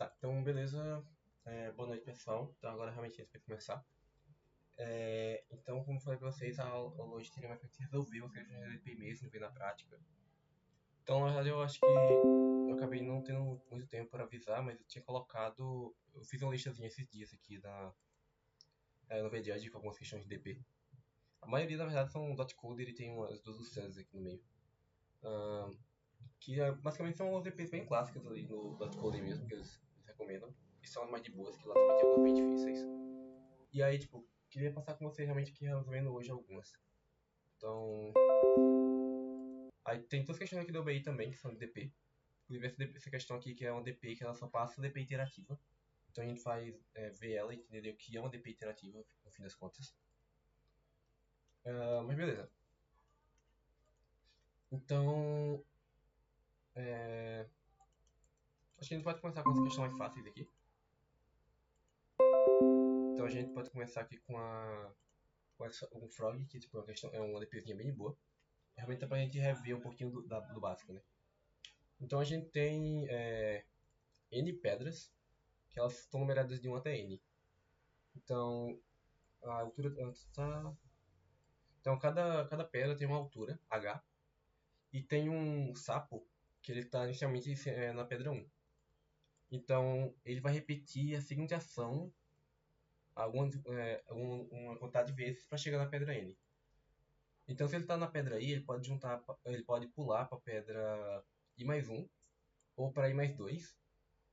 Tá, então beleza. Boa noite, pessoal. Então agora realmente a gente vai começar. Então, como eu falei pra vocês, a aula hoje teria mais pra gente resolver os questões de DP mesmo, ver na prática. Então, na verdade, eu acho que eu acabei não tendo muito tempo para avisar, mas eu tinha colocado. Eu fiz uma listazinha esses dias aqui no VJudge com algumas questões de DP. A maioria, na verdade, são .code e tem umas duas Suns aqui no meio. Basicamente são umas DPs bem clássicas ali no .code mesmo, que eles recomendam. E são as mais de boas, que lá também tem algumas bem difíceis. E aí, tipo, queria passar com você realmente aqui resolvendo hoje algumas. Então. Aí tem duas questões aqui do OBI também, que são de DP. Inclusive essa questão aqui que é uma DP que ela só passa DP interativa. Então a gente faz ver ela e entender o que é uma DP interativa, no fim das contas. Mas beleza. Então. Acho que a gente pode começar com as questões mais fáceis aqui. Então a gente pode começar aqui com um Frog, que tipo, é uma DPzinha bem boa. Realmente é pra gente rever um pouquinho do básico, né? Então a gente tem N pedras, que elas estão numeradas de 1 até N. Então, a altura. Tá. Então, cada pedra tem uma altura, H, e tem um sapo que ele está inicialmente na pedra 1. Então, ele vai repetir a seguinte ação uma quantidade de vezes para chegar na pedra N. Então, se ele está na pedra I, ele pode pular para a pedra I mais 1 ou para I mais 2.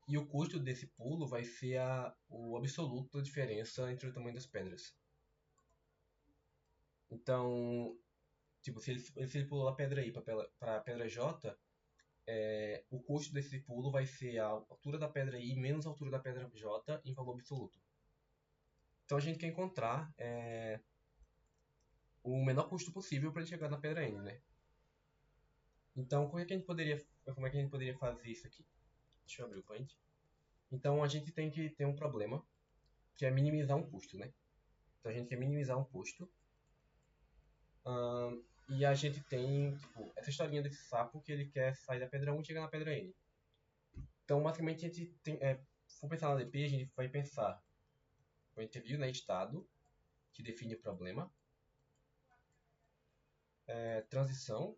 E o custo desse pulo vai ser o absoluto da diferença entre o tamanho das pedras. Então, tipo, se ele pulou a pedra I para a pedra J, o custo desse pulo vai ser a altura da pedra I menos a altura da pedra J em valor absoluto. Então a gente quer encontrar o menor custo possível para ele chegar na pedra N, né? Então como é que a gente poderia fazer isso aqui? Deixa eu abrir o Paint. Então a gente tem que ter um problema que é minimizar um custo, né? Então a gente quer minimizar um custo. E a gente tem, tipo, essa historinha desse sapo que ele quer sair da pedra 1 e chegar na pedra N. Então, basicamente, a gente tem, se for pensar na DP, a gente vai pensar, a gente viu, né, estado, que define o problema, transição,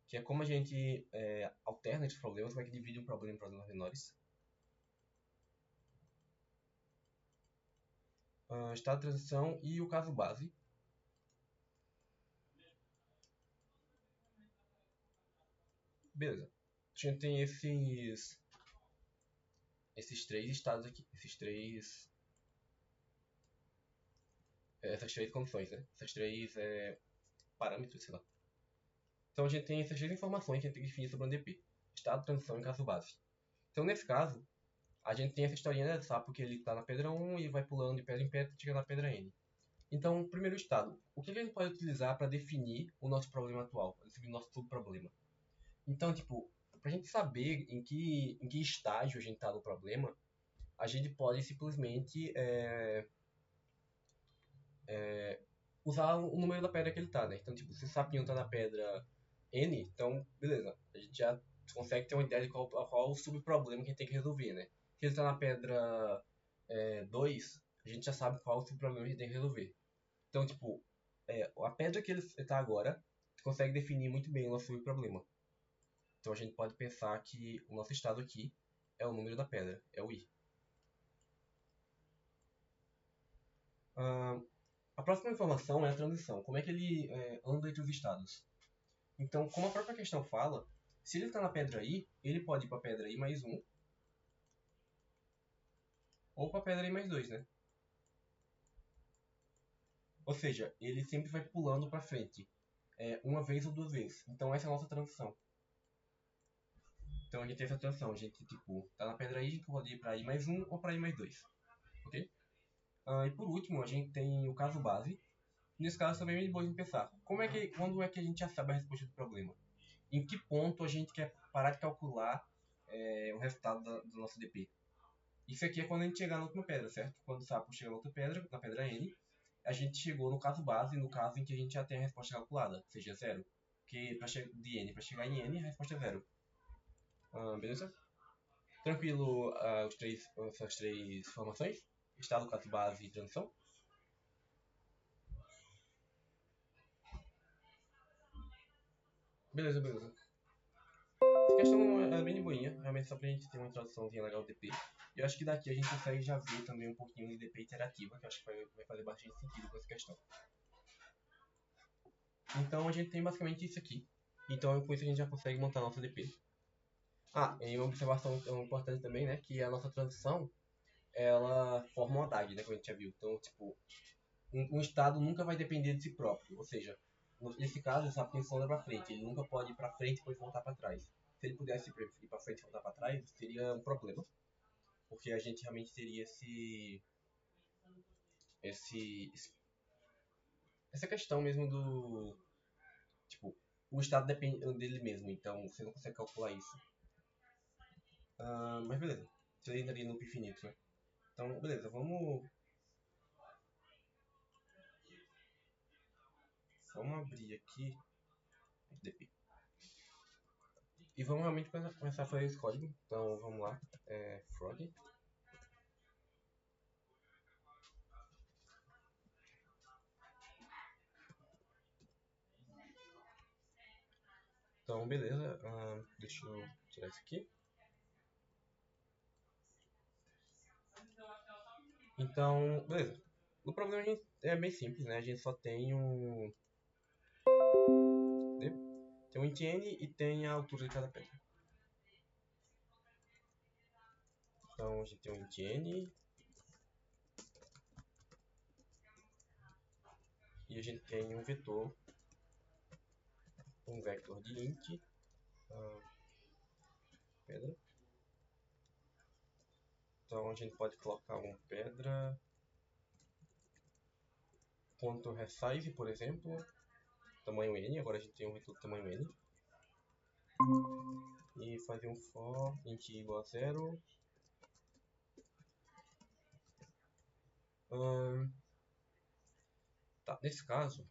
que é como a gente alterna esses problemas, como é que divide um problema em problemas menores. Estado de transição e o caso base. Beleza. A gente tem esses três estados aqui, essas três condições, né? Essas três parâmetros, sei lá. Então a gente tem essas três informações que a gente tem que definir sobre o DP. Estado, transição e caso base. Então nesse caso, a gente tem essa historinha, né, sabe? Porque ele está na pedra 1 e vai pulando de pedra em pedra e chega na pedra N. Então, primeiro estado. O que a gente pode utilizar para definir o nosso problema atual? Para definir o nosso subproblema? Então, tipo, para a gente saber em que estágio a gente está no problema, a gente pode simplesmente usar o número da pedra que ele está, né? Então, tipo, se o sapinho está na pedra N, então, beleza. A gente já consegue ter uma ideia de qual o subproblema que a gente tem que resolver, né? Se ele está na pedra 2, a gente já sabe qual o subproblema que a gente tem que resolver. Então, tipo, a pedra que ele está agora consegue definir muito bem o nosso subproblema. Então a gente pode pensar que o nosso estado aqui é o número da pedra, é o I. A próxima informação é a transição. Como é que ele anda entre os estados? Então, como a própria questão fala, se ele está na pedra I, ele pode ir para a pedra I mais 1 ou para a pedra I mais 2, né? Ou seja, ele sempre vai pulando para frente, uma vez ou duas vezes. Então essa é a nossa transição. Então a gente tem essa transição, a gente tipo, tá na pedra I, a gente pode ir para I mais 1 ou para I mais 2. Ok? E por último, a gente tem o caso base. Nesse caso também é bem bom de pensar. Quando é que a gente já sabe a resposta do problema? Em que ponto a gente quer parar de calcular o resultado do nosso DP? Isso aqui é quando a gente chegar na última pedra, certo? Quando o sapo chega na outra pedra, na pedra N, a gente chegou no caso base, no caso em que a gente já tem a resposta calculada, seja zero. Porque de N para chegar em N, a resposta é zero. Beleza? Tranquilo essas três formações? Estado, caso base e transição? Beleza, beleza. Essa questão é bem de boinha, realmente só pra gente ter uma introduçãozinha legal do DP. E eu acho que daqui a gente consegue já ver também um pouquinho de DP interativa, que eu acho que vai fazer bastante sentido com essa questão. Então a gente tem basicamente isso aqui. Então com isso a gente já consegue montar a nossa DP. E uma observação importante também, né, que a nossa transição, ela forma uma DAG, né, como a gente já viu. Então, tipo, um estado nunca vai depender de si próprio. Ou seja, nesse caso, essa tensão é para frente. Ele nunca pode ir para frente e depois voltar para trás. Se ele pudesse ir para frente e voltar para trás, seria um problema. Porque a gente realmente teria esse essa questão mesmo do, tipo, o estado depende dele mesmo. Então, você não consegue calcular isso. Mas beleza. Você entraria no loop infinito, né? Então, beleza. Vamos abrir aqui DP. E vamos realmente começar a fazer esse código. Então vamos lá. Frog. Então beleza. Deixa eu tirar isso aqui. Então, beleza. O problema é bem simples, né? A gente só tem um. Tem um int n e tem a altura de cada pedra. Então a gente tem um int n. E a gente tem um vetor. Um vector de int. Pedra. Então a gente pode colocar uma pedra. Ponto resize, por exemplo. Tamanho n. Agora a gente tem um vetor de tamanho n. E fazer um for int igual a 0. Tá, nesse caso,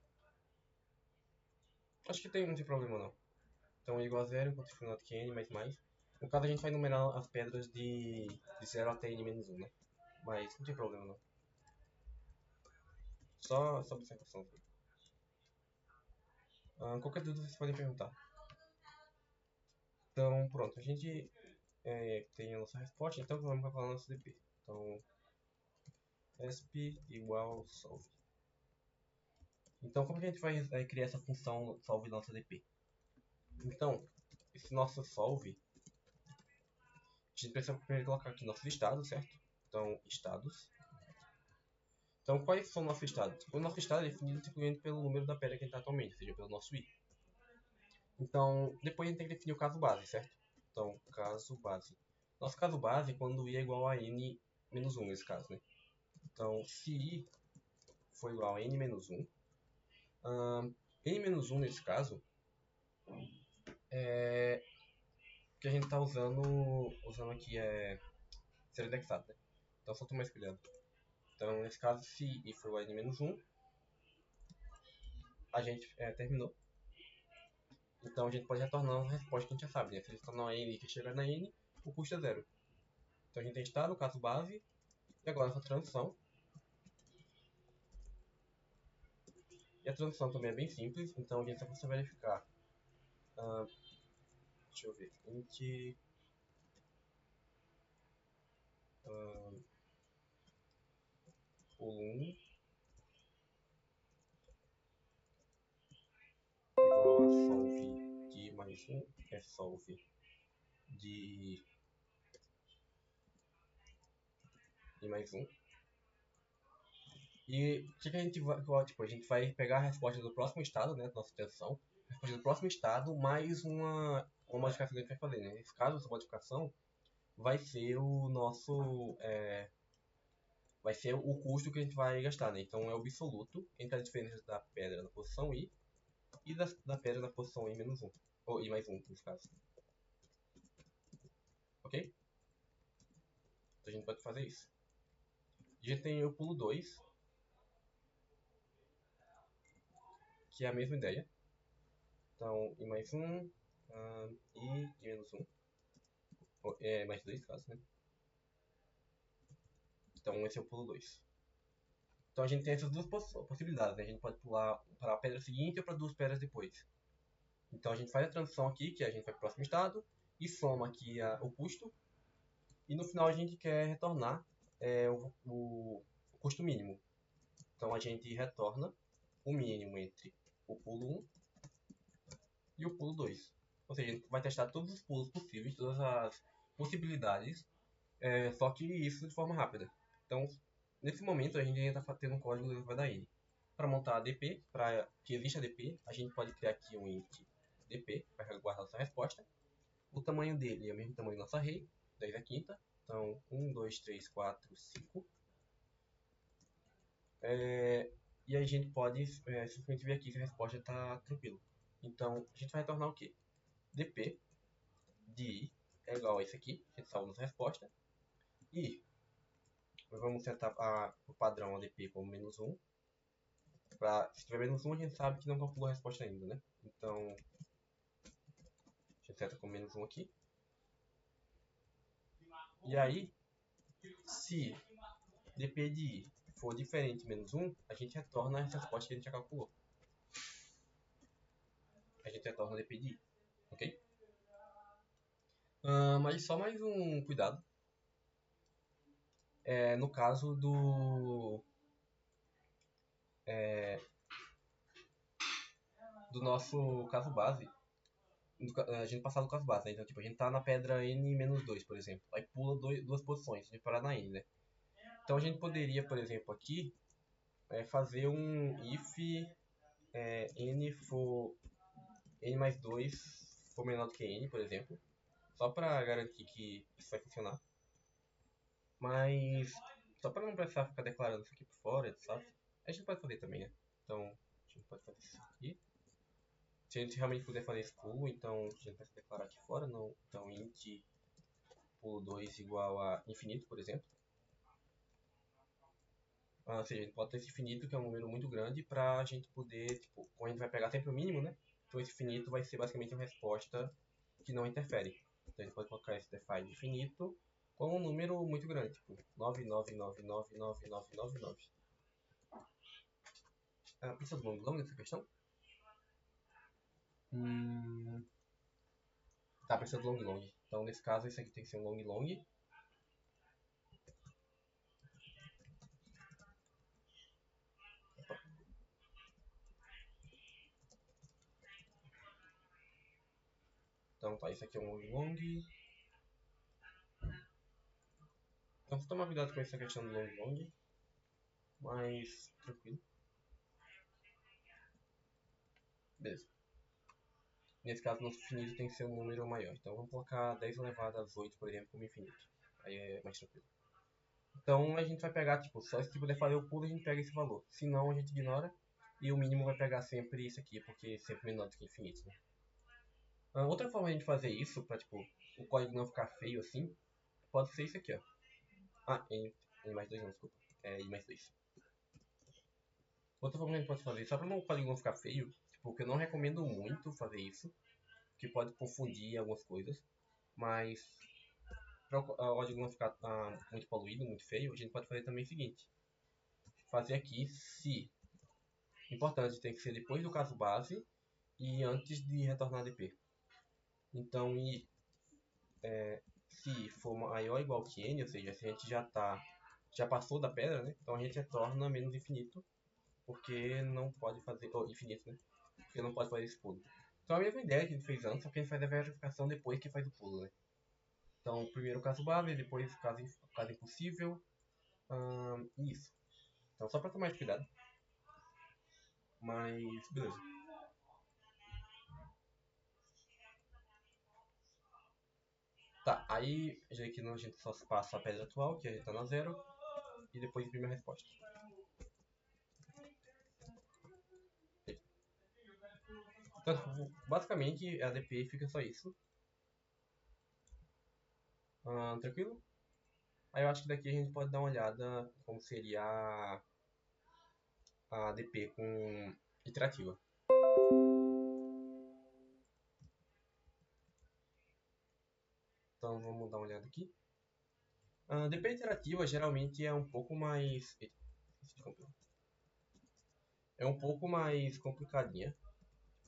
acho que não tem problema não. Então igual a 0 enquanto for not que n mais. No caso a gente vai numerar as pedras de 0 até n menos 1, né? Mas não tem problema não. Só observação. Qualquer dúvida vocês podem perguntar. Então pronto, a gente tem a nossa resposta, então vamos calcular o nosso DP. Então esp igual solve. Então como que a gente vai criar essa função solve nossa DP? Então, esse nosso solve, a gente precisa primeiro colocar aqui nossos estados, certo? Então, estados. Então, quais são nossos estados? O nosso estado é definido simplesmente pelo número da pedra que a gente está atualmente, ou seja, pelo nosso i. Então, depois a gente tem que definir o caso base, certo? Então, caso base. Nosso caso base é quando i é igual a n menos 1, nesse caso, né? Então, se i for igual a n menos 1, n menos 1 nesse caso é que a gente está usando aqui ser indexado, né? Então, só tomar esse cuidado. Então, nesse caso, se i for igual a n menos 1, a gente terminou. Então a gente pode retornar uma resposta que a gente já sabe, né? Se a gente tornar n e que chegar na n, o custo é 0. Então a gente tem estado, caso base, e agora essa transição. E a transição também é bem simples, então a gente só precisa verificar. Deixa eu ver. Int. Pulo 1 igual a solve de mais 1 é solve de mais 1. E o que a gente vai, tipo, a gente vai pegar a resposta do próximo estado, né, da nossa tensão, a resposta do próximo estado, mais uma modificação que a gente vai fazer, né? Nesse caso, essa modificação vai ser o nosso, vai ser o custo que a gente vai gastar, né? Então é o absoluto entre a diferença da pedra na posição i e da pedra na posição i menos 1, ou i mais 1, nesse caso. Ok? Então a gente pode fazer isso. A gente tem o pulo 2, que é a mesma ideia. Então, i mais 1 e i menos 1. Mais 2 casos, né? Então esse é o pulo 2. Então a gente tem essas duas possibilidades, né? A gente pode pular para a pedra seguinte ou para 2 pedras depois. Então a gente faz a transição aqui, que a gente vai para o próximo estado, e soma aqui o custo. E no final a gente quer retornar o custo mínimo. Então a gente retorna o mínimo entre o pulo 1 e o pulo 2. Ou seja, a gente vai testar todos os pulos possíveis, todas as possibilidades, só que isso de forma rápida. Então, nesse momento, a gente ainda está tendo um código dentro da N. Para montar a DP, para que exista DP, a gente pode criar aqui um int DP, para guardar essa resposta. O tamanho dele é o mesmo tamanho do nosso array, 10 a quinta. Então, 1, 2, 3, 4, 5. E a gente pode simplesmente ver aqui se a resposta está tranquila. Então, a gente vai retornar o quê? DP de I é igual a isso aqui, a gente salva nossa resposta. E vamos setar o padrão ADP como menos 1. Se tiver menos 1, a gente sabe que não calculou a resposta ainda, né? Então, a gente seta como menos 1 aqui. E aí, se DP de I for diferente de menos 1, a gente retorna essa resposta que a gente já calculou. A gente retorna DP de I, ok? Mas só mais um cuidado. No caso do nosso caso base, a gente passar do caso base, né? Então, tipo, a gente tá na pedra N-2, por exemplo. Aí pula 2 posições, a gente parar na N, né? Então a gente poderia, por exemplo, aqui, fazer um if N for N mais 2 for menor do que N, por exemplo. Só para garantir que isso vai funcionar. Mas, só para não precisar ficar declarando isso aqui por fora, sabe? A gente pode fazer também, né? Então, a gente pode fazer isso aqui. Se a gente realmente puder fazer esse pulo, então a gente vai declarar aqui fora. Não, então, int pulo 2 igual a infinito, por exemplo. Ou seja, a gente pode ter esse infinito, que é um número muito grande, para a gente poder, tipo, como a gente vai pegar sempre o mínimo, né? Então esse infinito vai ser basicamente uma resposta que não interfere. Então a gente pode colocar esse define infinito com um número muito grande, tipo 999999999. Precisa de long long nessa questão? Tá, precisa de long long. Então nesse caso esse aqui tem que ser um long long. Então tá, isso aqui é um long long. Então vou tomar cuidado com essa questão do long long. Mas tranquilo. Beleza. Nesse caso, nosso infinito tem que ser um número maior. Então vamos colocar 10 elevado a 8, por exemplo, como infinito. Aí é mais tranquilo. Então a gente vai pegar, tipo, só se puder fazer o pulo, a gente pega esse valor. Se não, a gente ignora. E o mínimo vai pegar sempre isso aqui, porque é sempre menor do que infinito, né? Outra forma de a gente fazer isso, pra, tipo, o código não ficar feio assim, pode ser isso aqui, ó. N mais 2 não, desculpa. I mais 2. Outra forma que a gente pode fazer, só para o código não ficar feio, tipo, que eu não recomendo muito fazer isso, que pode confundir algumas coisas, mas para o código não ficar muito poluído, muito feio, a gente pode fazer também o seguinte: fazer aqui se. Importante, tem que ser depois do caso base e antes de retornar DP. Então, se for maior ou igual que n, ou seja, se a gente já passou da pedra, né? Então a gente retorna menos infinito, porque não pode fazer, infinito, né? Porque não pode fazer esse pulo. Então a mesma ideia que a gente fez antes, só que a gente faz a verificação depois que faz o pulo, né? Então, primeiro o caso base, depois o caso impossível, isso. Então, só para tomar mais cuidado. Mas, beleza. Tá, aí já que a gente só passa a pedra atual, que a gente tá na 0, e depois imprime a resposta. Então, basicamente, a DP fica só isso. Tranquilo? Aí eu acho que daqui a gente pode dar uma olhada como seria a DP com iterativa. Então, Então vamos dar uma olhada aqui. A ADP iterativa geralmente é um pouco mais... É um pouco mais complicadinha.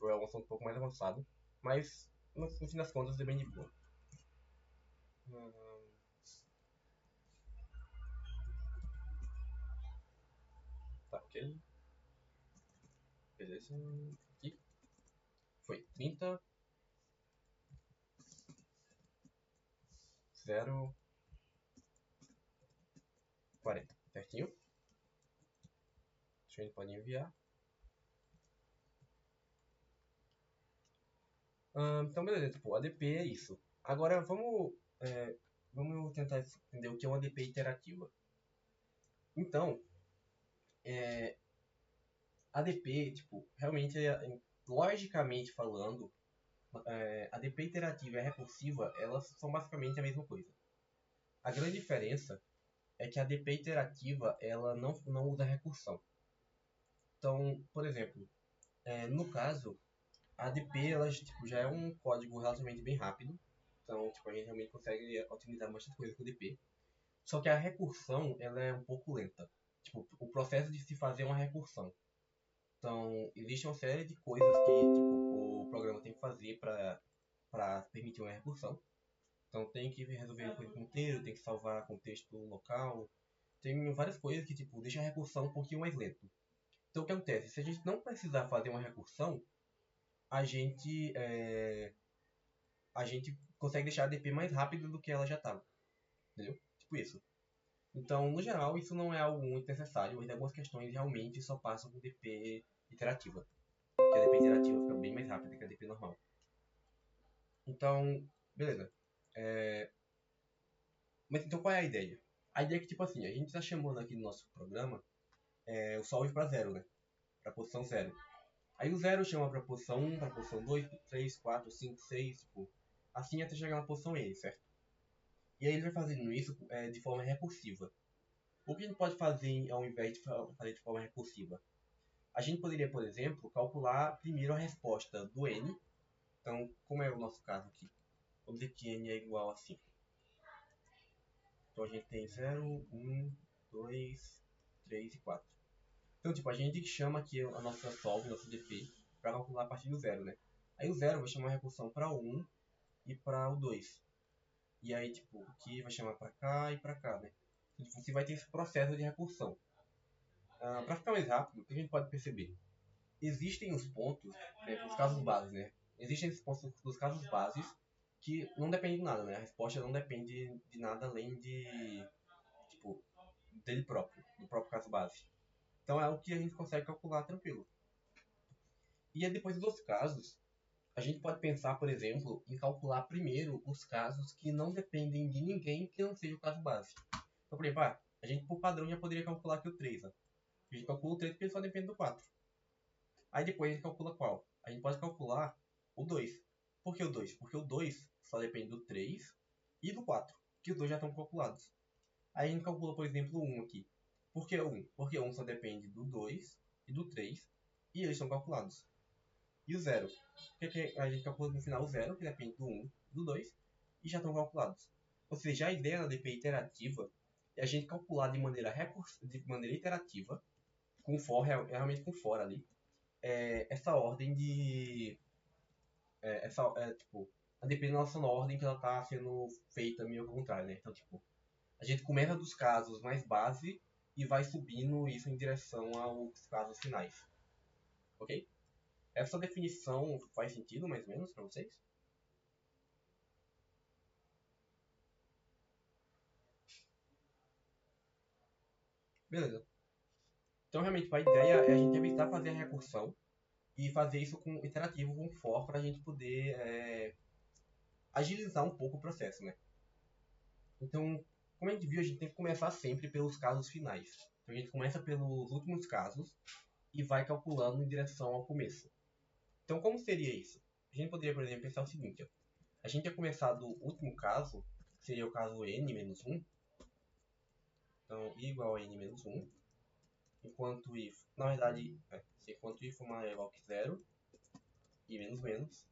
É um assunto um pouco mais avançado. Mas, no fim das contas, é bem de boa. Tá, ok. Beleza. Aqui. Foi 30. 0. 40. Certinho? A gente pode enviar. Então, beleza. Tipo, ADP é isso. Agora, vamos tentar entender o que é uma ADP iterativa. Então, ADP, tipo, realmente, logicamente falando, ADP iterativa e a recursiva, elas são basicamente a mesma coisa. A grande diferença é que a ADP iterativa, ela não usa recursão. Então, por exemplo, no caso, a ADP, ela tipo, já é um código relativamente bem rápido. Então, tipo, a gente realmente consegue otimizar bastante coisa com a ADP. Só que a recursão, ela é um pouco lenta. Tipo, o processo de se fazer uma recursão. Então, existe uma série de coisas que tipo, o programa tem que fazer para permitir uma recursão. Então, tem que resolver coisa com inteiro, tem que salvar contexto local. Tem várias coisas que tipo, deixam a recursão um pouquinho mais lento. Então, o que acontece? Se a gente não precisar fazer uma recursão, a gente, a gente consegue deixar a DP mais rápido do que ela já estava. Entendeu? Tipo isso. Então, no geral, isso não é algo muito necessário, mas algumas questões realmente só passam com DP iterativa. Porque a DP iterativa fica bem mais rápida que a DP normal. Então, beleza. Mas então qual é a ideia? A ideia é que, tipo assim, a gente está chamando aqui no nosso programa o solve para zero, né? Para posição zero. Aí o zero chama para posição 1, para posição 2, 3, 4, 5, 6, tipo, assim até chegar na posição N, certo? E aí ele vai fazendo isso de forma recursiva. O que a gente pode fazer ao invés de fazer de forma recursiva? A gente poderia, por exemplo, calcular primeiro a resposta do N. Então, como é o nosso caso aqui? Vamos dizer que N é igual a 5. Então a gente tem 0, 1, 2, 3 e 4. Então, tipo, a gente chama aqui a nossa solve, nosso DP, para calcular a partir do zero, né? Aí o zero vai chamar a recursão para o 1 e para o 2. E aí, tipo, aqui vai chamar para cá e para cá, né? Então, tipo, você vai ter esse processo de recursão. Para ficar mais rápido, o que a gente pode perceber? Existem os pontos, os casos bases, né? Existem esses pontos dos casos bases que não dependem de nada, né? A resposta não depende de nada além de, tipo, dele próprio, do próprio caso base. Então é o que a gente consegue calcular tranquilo. E aí, depois dos casos, a gente pode pensar, por exemplo, em calcular primeiro os casos que não dependem de ninguém que não seja o caso base. Então, por exemplo, a gente por padrão já poderia calcular aqui o 3. Ó. A gente calcula o 3 porque ele só depende do 4. Aí depois a gente calcula qual? A gente pode calcular o 2. Por que o 2? Porque o 2 só depende do 3 e do 4, que os dois já estão calculados. Aí a gente calcula, por exemplo, o 1 aqui. Por que o 1? Porque o 1 só depende do 2 e do 3 e eles são calculados. E o 0? Porque a gente calcula no final o 0, que depende do 1 e do 2 e já estão calculados. Ou seja, a ideia da DP iterativa é a gente calcular de maneira iterativa, com for, realmente com for ali, essa ordem de... tipo, a depender da nossa ordem que ela está sendo feita meio ao contrário, né? Então, tipo, a gente começa dos casos mais base e vai subindo isso em direção aos casos finais. Ok? Essa definição faz sentido, mais ou menos, para vocês? Beleza. Então, realmente, a ideia é a gente evitar fazer a recursão e fazer isso com iterativo, com for, para a gente poder agilizar um pouco o processo, né? Então, como a gente viu, a gente tem que começar sempre pelos casos finais. Então, a gente começa pelos últimos casos e vai calculando em direção ao começo. Então, como seria isso? A gente poderia, por exemplo, pensar o seguinte. Ó. A gente ia começar do último caso, que seria o caso n menos 1. Então, i igual a n menos 1. Enquanto if, na verdade, enquanto if maior ou igual que 0, i menos menos.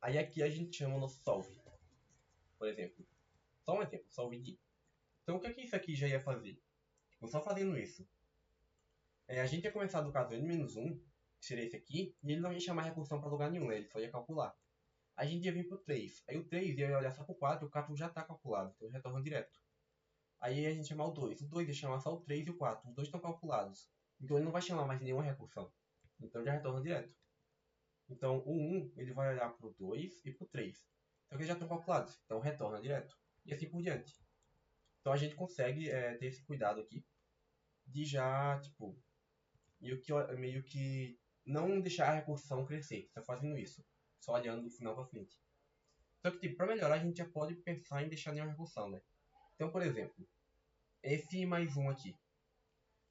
Aí aqui a gente chama o nosso solve. por exemplo. Só um exemplo, só o VD. Então o que é que isso aqui já ia fazer? Tipo, só fazendo isso. A gente ia começar do caso n-1, tirei esse aqui, e ele não ia chamar a recursão para lugar nenhum, né? Ele só ia calcular. A gente ia vir pro 3. Aí o 3 ia olhar só pro 4 e o 4 já está calculado, então ele retorna direto. Aí a gente ia chamar o 2. O 2 ia chamar só o 3 e o 4. Os dois estão calculados. Então ele não vai chamar mais nenhuma recursão. Então já retorna direto. Então o 1 ele vai olhar pro 2 e pro 3. Só que eles já estão calculados, então retorna direto. E assim por diante. Então a gente consegue ter esse cuidado aqui de já, tipo, meio que não deixar a recursão crescer, só fazendo isso, só olhando do final para frente. Só que, tipo, para melhorar, a gente já pode pensar em deixar nenhuma recursão, né? Então, por exemplo, esse mais um aqui.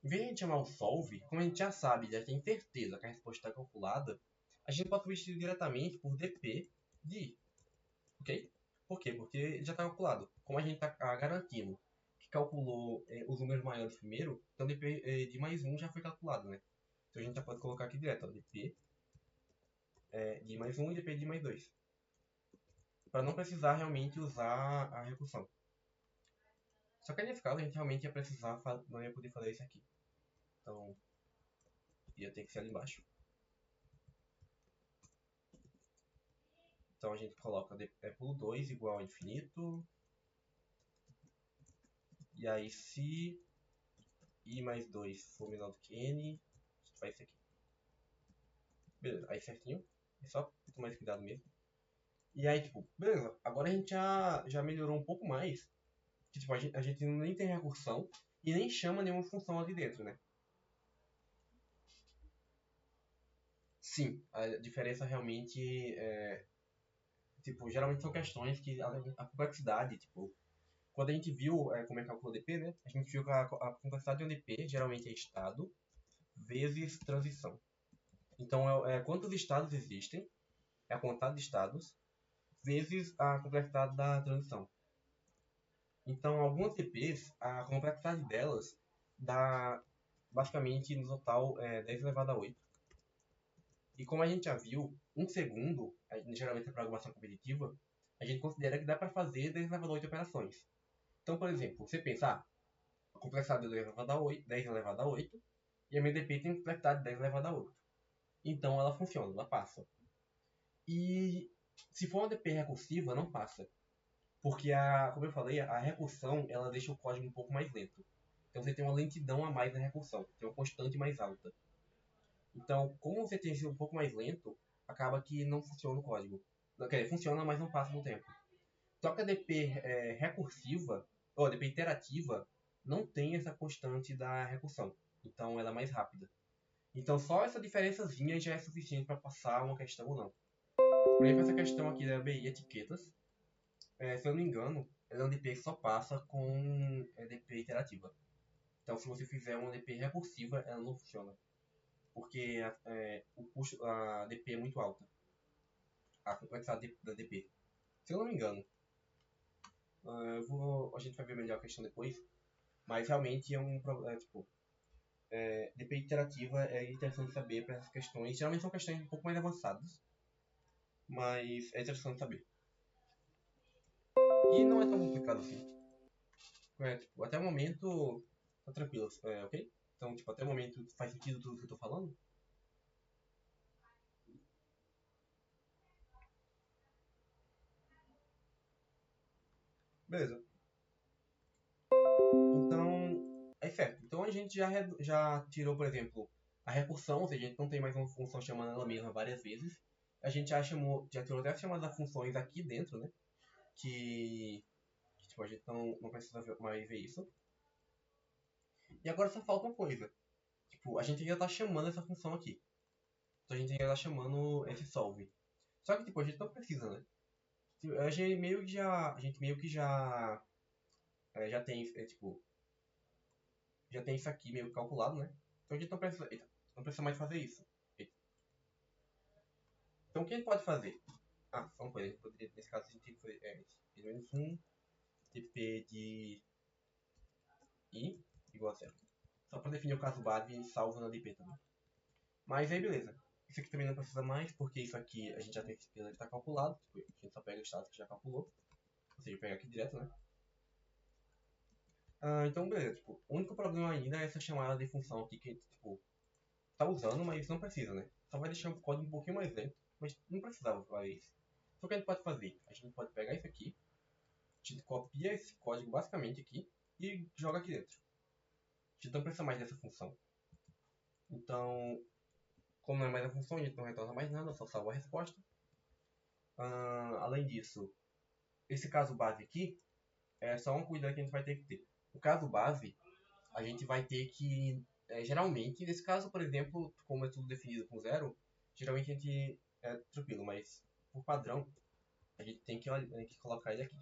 Em vez de a gente chamar o solve, como a gente já sabe, já tem certeza que a resposta está calculada, a gente pode substituir diretamente por dp de i, ok? Por quê? Porque ele já está calculado. Como a gente está garantindo que calculou os números maiores primeiro, então dp de mais um já foi calculado, né? Então a gente já pode colocar aqui direto, ó, dp de mais 1 e dp de mais 2. Para não precisar realmente usar a recursão. Só que nesse caso a gente realmente ia precisar, não ia poder fazer isso aqui. Então, ia ter que ser ali embaixo. Então a gente coloca pulo 2 igual a infinito. E aí se i mais 2 for menor do que n, a gente faz isso aqui. Beleza, aí certinho. É só tomar esse cuidado mesmo. E aí, tipo, beleza, agora a gente já melhorou um pouco mais. Que, tipo, a gente nem tem recursão e nem chama nenhuma função ali dentro, né? Sim, a diferença realmente tipo, geralmente são questões que a complexidade, tipo, quando a gente viu como é que calcula o DP, né? A gente viu que a complexidade de um DP geralmente é estado vezes transição. Então, quantos estados existem, é a quantidade de estados, vezes a complexidade da transição. Então, algumas DPs, a complexidade delas dá, basicamente, no total, 10 elevado a 8. E como a gente já viu, um segundo, geralmente a programação competitiva, a gente considera que dá para fazer 10 elevado a 8 operações. Então, por exemplo, você pensa, a complexidade é 10 elevado a 8, 10 elevado a 8, e a MDP tem complexidade de 10 elevado a 8. Então ela funciona, ela passa. E se for uma DP recursiva, não passa. Porque, como eu falei, a recursão ela deixa o código um pouco mais lento. Então você tem uma lentidão a mais na recursão, tem uma constante mais alta. Então, como você tem esse um pouco mais lento, acaba que não funciona o código. Quer dizer, funciona, mas não passa no tempo. Só que a DP recursiva, ou a DP iterativa, não tem essa constante da recursão. Então ela é mais rápida. Então só essa diferençazinha já é suficiente para passar uma questão ou não. Por exemplo, essa questão aqui da BI etiquetas, se eu não me engano, ela é uma DP que só passa com DP iterativa. Então se você fizer uma DP recursiva, ela não funciona. Porque o custo da DP é muito alta. A complexidade da DP. Se eu não me engano. A gente vai ver melhor a questão depois. Mas realmente é um problema, tipo, DP iterativa é interessante saber para essas questões. Geralmente são questões um pouco mais avançadas, mas é interessante saber. E não é tão complicado assim. Tipo, até o momento tá tranquilo, ok? Então, tipo, até o momento faz sentido tudo que eu tô falando? Beleza. Então, é certo. Então a gente já tirou, por exemplo, a recursão, ou seja, a gente não tem mais uma função chamando ela mesma várias vezes. A gente já tirou até as chamadas funções aqui dentro, né? Que tipo, a gente não precisa mais ver isso. E agora só falta uma coisa. Tipo, a gente ainda tá chamando essa função aqui. Então a gente ainda tá chamando esse solve. Só que tipo, a gente não precisa, né? Tipo, a gente meio que já tem, tipo, já tem isso aqui meio calculado, né? Então a gente não precisa mais fazer isso. Eita. Então o que a gente pode fazer? Só uma coisa, nesse caso a gente tem que fazer menos 1 tp de i igual a 0. Só para definir o caso base salvo na DP também. Mas aí beleza. Isso aqui também não precisa mais, porque isso aqui a gente já tem certeza que está calculado. Tipo, a gente só pega o estado que já calculou. Ou seja, pegar aqui direto, né? Então, beleza. Tipo, o único problema ainda é essa chamada de função aqui que, tipo, tá usando, mas não precisa, né? Só vai deixar o código um pouquinho mais lento, mas não precisava fazer isso. Então, o que a gente pode fazer? A gente pode pegar isso aqui, a gente copia esse código basicamente aqui e joga aqui dentro. A gente não precisa mais dessa função. Então, como não é mais a função, a gente não retorna mais nada, só salva a resposta. Além disso, esse caso base aqui é só um cuidado que a gente vai ter que ter. O caso base, a gente vai ter que, geralmente, nesse caso, por exemplo, como é tudo definido com zero, geralmente a gente é tranquilo, mas por padrão, a gente tem que colocar ele aqui.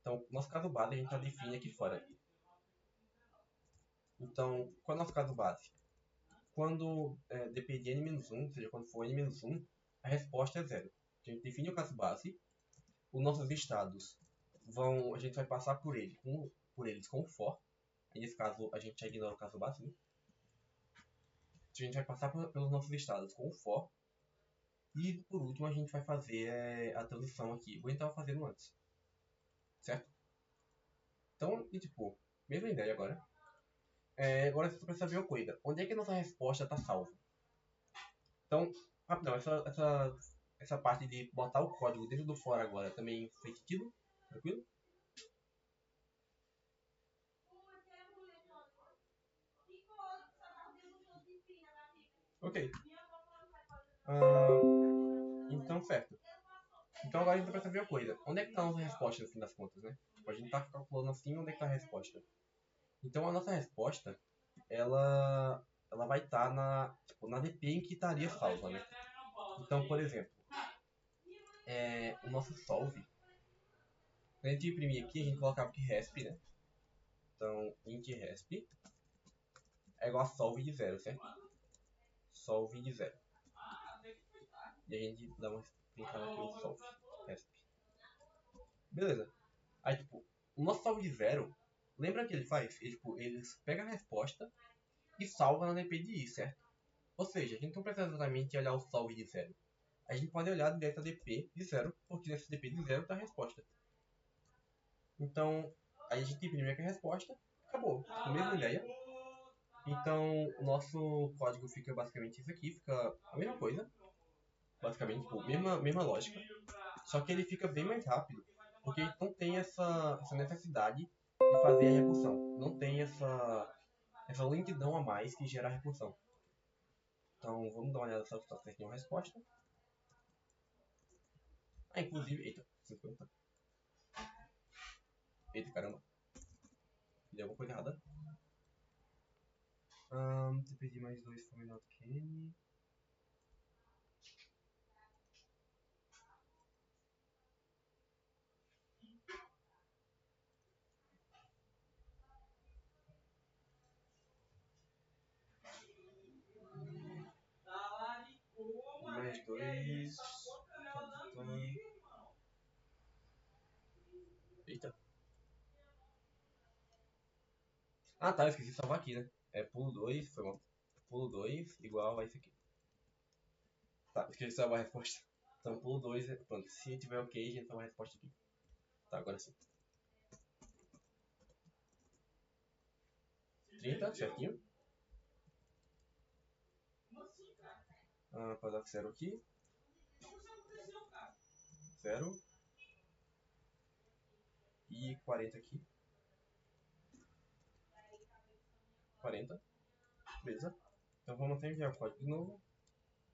Então, nosso caso base a gente já define aqui fora. Então, qual é o nosso caso base? Quando dp de n-1, ou seja, quando for n-1, a resposta é zero. A gente define o caso base, os nossos estados a gente vai passar por eles com o for. E nesse caso, a gente já ignora o caso base, né? A gente vai passar pelos nossos estados com o for. E por último, a gente vai fazer a transição aqui, igual a gente estava fazendo antes. Certo? Então, e tipo, mesma ideia agora. Agora você precisa ver uma coisa. Onde é que a nossa resposta está salva? Então, rapidão, essa parte de botar o código dentro do for agora também fez sentido? Tranquilo? Ok. Então, certo. Então agora a gente precisa ver uma coisa. Onde é que está a nossa resposta no fim das contas, né? A gente está calculando assim onde é que está a resposta. Então a nossa resposta, ela vai estar na DP em que estaria salva, né? Então, por exemplo, o nosso solve, quando a gente imprimir aqui, a gente colocava aqui resp, né? Então, int resp é igual a solve de zero, certo? Solve de zero. E a gente dá uma brincada aqui no solve, resp. Beleza. Aí, tipo, o nosso solve de zero, lembra o que ele faz? Ele pega a resposta e salva na DP de i, certo? Ou seja, a gente não precisa exatamente olhar o solve de zero. A gente pode olhar direto a DP de zero, porque nesse DP de zero está a resposta. Então, aí a gente imprime aqui a resposta, acabou. A mesma ideia. Então, o nosso código fica basicamente isso aqui, fica a mesma coisa. Basicamente, tipo, mesma lógica. Só que ele fica bem mais rápido, porque não tem essa necessidade de fazer a recursão. Não tem essa lentidão a mais que gera a recursão. Então, vamos dar uma olhada se está certinho a resposta. Inclusive, eita, 50. Eita, caramba. Deu alguma coisa errada. TPD mais 2 for menor que N. Mais 2. Eita. Ah, tá, eu esqueci de salvar aqui, né? Pulo 2, foi mal. Pulo 2 igual a isso aqui. Tá, esqueci de salvar a resposta. Então, pulo 2, pronto. Se tiver ok, a gente salva a resposta aqui. Tá, agora sim. 30, certinho. Para dar 0 aqui. 0. E 40 aqui. 40. Beleza. Então vamos até enviar o código de novo.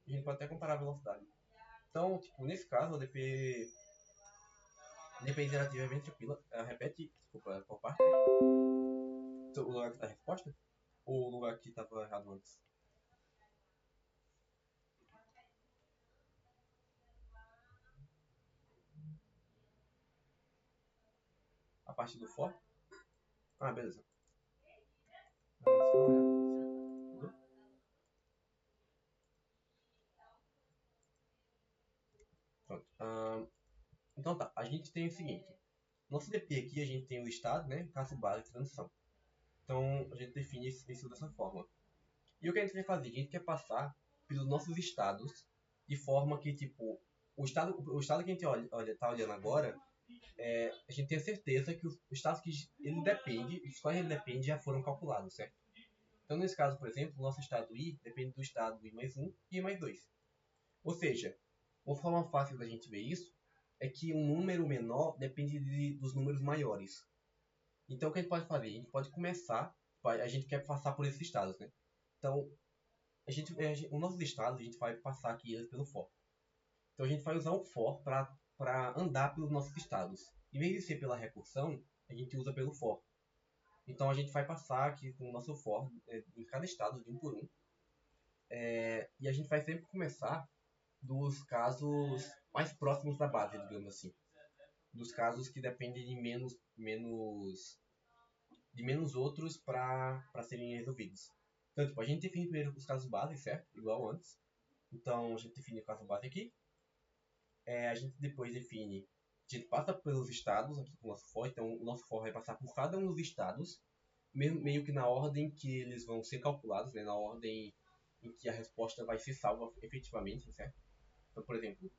E a gente pode até comparar a velocidade. Então, tipo, nesse caso, a DP interativa é bem tranquila. Repete, desculpa, qual parte? O lugar que está a resposta? Ou o lugar que estava errado antes? A parte do for? Beleza. Pronto. Então tá, a gente tem o seguinte. Nosso DP aqui, a gente tem o estado, né? Caso base e transição. Então, a gente define isso dessa forma. E o que a gente quer fazer? A gente quer passar pelos nossos estados de forma que, tipo, o estado que a gente tá olhando agora, a gente tem a certeza que os estados que ele depende, os quais ele depende, já foram calculados, certo? Então, nesse caso, por exemplo, o nosso estado I depende do estado I mais 1 e I mais 2. Ou seja, uma forma fácil da gente ver isso é que um número menor depende dos números maiores. Então, o que a gente pode fazer? A gente pode começar, a gente quer passar por esses estados, né? Então, os nossos estados, a gente vai passar aqui eles pelo for. Então, a gente vai usar o for para andar pelos nossos estados. Em vez de ser pela recursão, a gente usa pelo for. Então, a gente vai passar aqui com o nosso for em cada estado, de um por um. E a gente vai sempre começar dos casos mais próximos da base, digamos assim. Dos casos que dependem de menos outros para serem resolvidos. Então, tipo, a gente define primeiro os casos base, certo? Igual antes. Então, a gente define o caso base aqui. A gente depois define... A gente passa pelos estados aqui com o nosso for. Então, o nosso for vai passar por cada um dos estados, meio que na ordem que eles vão ser calculados, né? Na ordem em que a resposta vai ser salva efetivamente, certo? Então, por exemplo,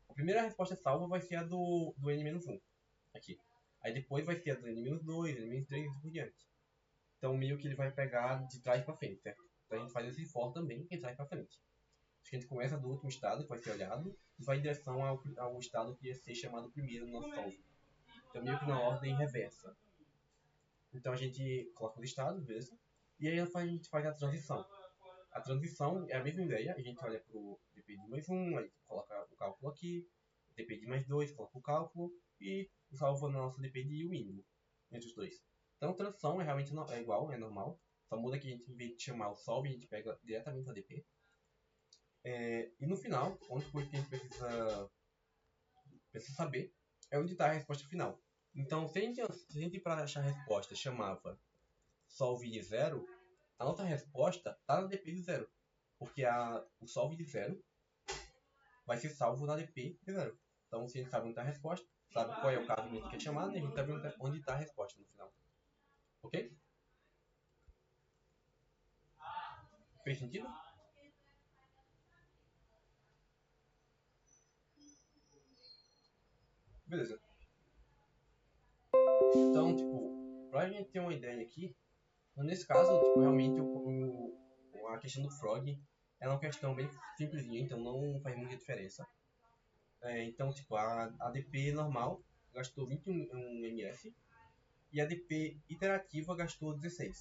a primeira resposta salva vai ser a do n-1, aqui. Aí depois vai ser a do n-2, n-3 e assim por diante. Então, meio que ele vai pegar de trás para frente, certo? Então, a gente faz esse for também de trás para frente. A gente começa do último estado que vai ser olhado e vai em direção ao estado que ia ser chamado primeiro no nosso solve. Então, meio que na ordem reversa. Então, a gente coloca os estados, beleza? E aí a gente faz a transição. A transição é a mesma ideia, a gente olha para o dp de mais 1, aí coloca o cálculo aqui, dp de mais 2, coloca o cálculo e salva no nosso dp de o mínimo entre os dois. Então, transição realmente é igual, é normal, só muda que a gente, em vez de chamar o solve, a gente pega diretamente o dp. E no final, a única coisa que a gente precisa saber é onde está a resposta final. Então, se a gente para achar a resposta chamava solve de 0, a nossa resposta está na dp de 0. Porque o solve de 0 vai ser salvo na dp de 0. Então, se a gente sabe onde está a resposta, sabe qual é o caso que a gente quer chamar, e a gente sabe onde está a resposta no final. Ok? Fez sentido? Beleza. Então, tipo, pra gente ter uma ideia aqui, nesse caso, tipo, realmente a questão do frog é uma questão bem simplesinha, então não faz muita diferença. Então, tipo, a ADP normal gastou 21 ms e a ADP iterativa gastou 16.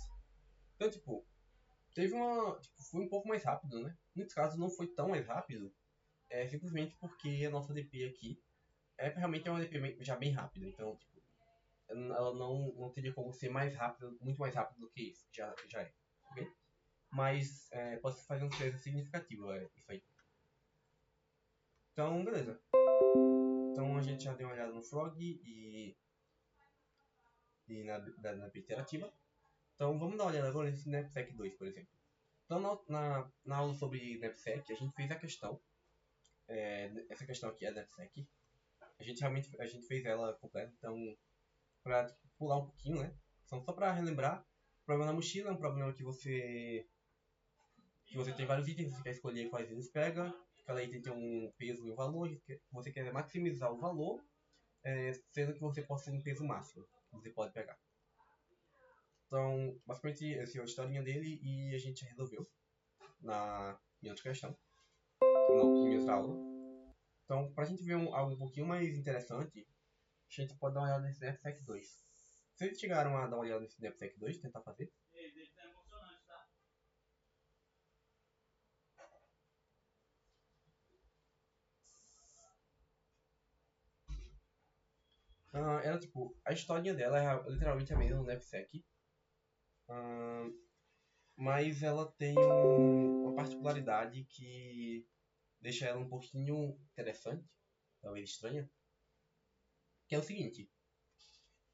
Então, tipo, foi um pouco mais rápido, né? Nesse caso não foi tão mais rápido, simplesmente porque a nossa ADP aqui realmente é uma ADP já bem rápida, então, tipo, ela não teria como ser mais rápido, muito mais rápido do que isso, já é, ok? Mas pode fazer uma diferença significativa, isso aí. Então, beleza. Então a gente já deu uma olhada no Frog e na iterativa. Então vamos dar uma olhada agora nesse NAPSEC 2, por exemplo. Então na aula sobre NAPSEC, a gente fez a questão. Essa questão aqui é NAPSEC. A gente fez ela completa, então para pular um pouquinho, né? Então, só para relembrar, o problema da mochila é um problema que você tem vários itens, você quer escolher quais eles pega. Cada item tem um peso e um valor, você quer maximizar o valor, sendo que você possui um peso máximo que você pode pegar. Então, basicamente, essa é a historinha dele e a gente já resolveu em outra questão, em outra aula. Então, para a gente ver algo um pouquinho mais interessante, a gente pode dar uma olhada nesse NAPSEC 2. Vocês chegaram a dar uma olhada nesse NAPSEC 2, tentar fazer? Ela, tipo, a historinha dela é literalmente a mesma do NAPSEC. Mas ela tem uma particularidade que deixa ela um pouquinho interessante, talvez estranha, que é o seguinte.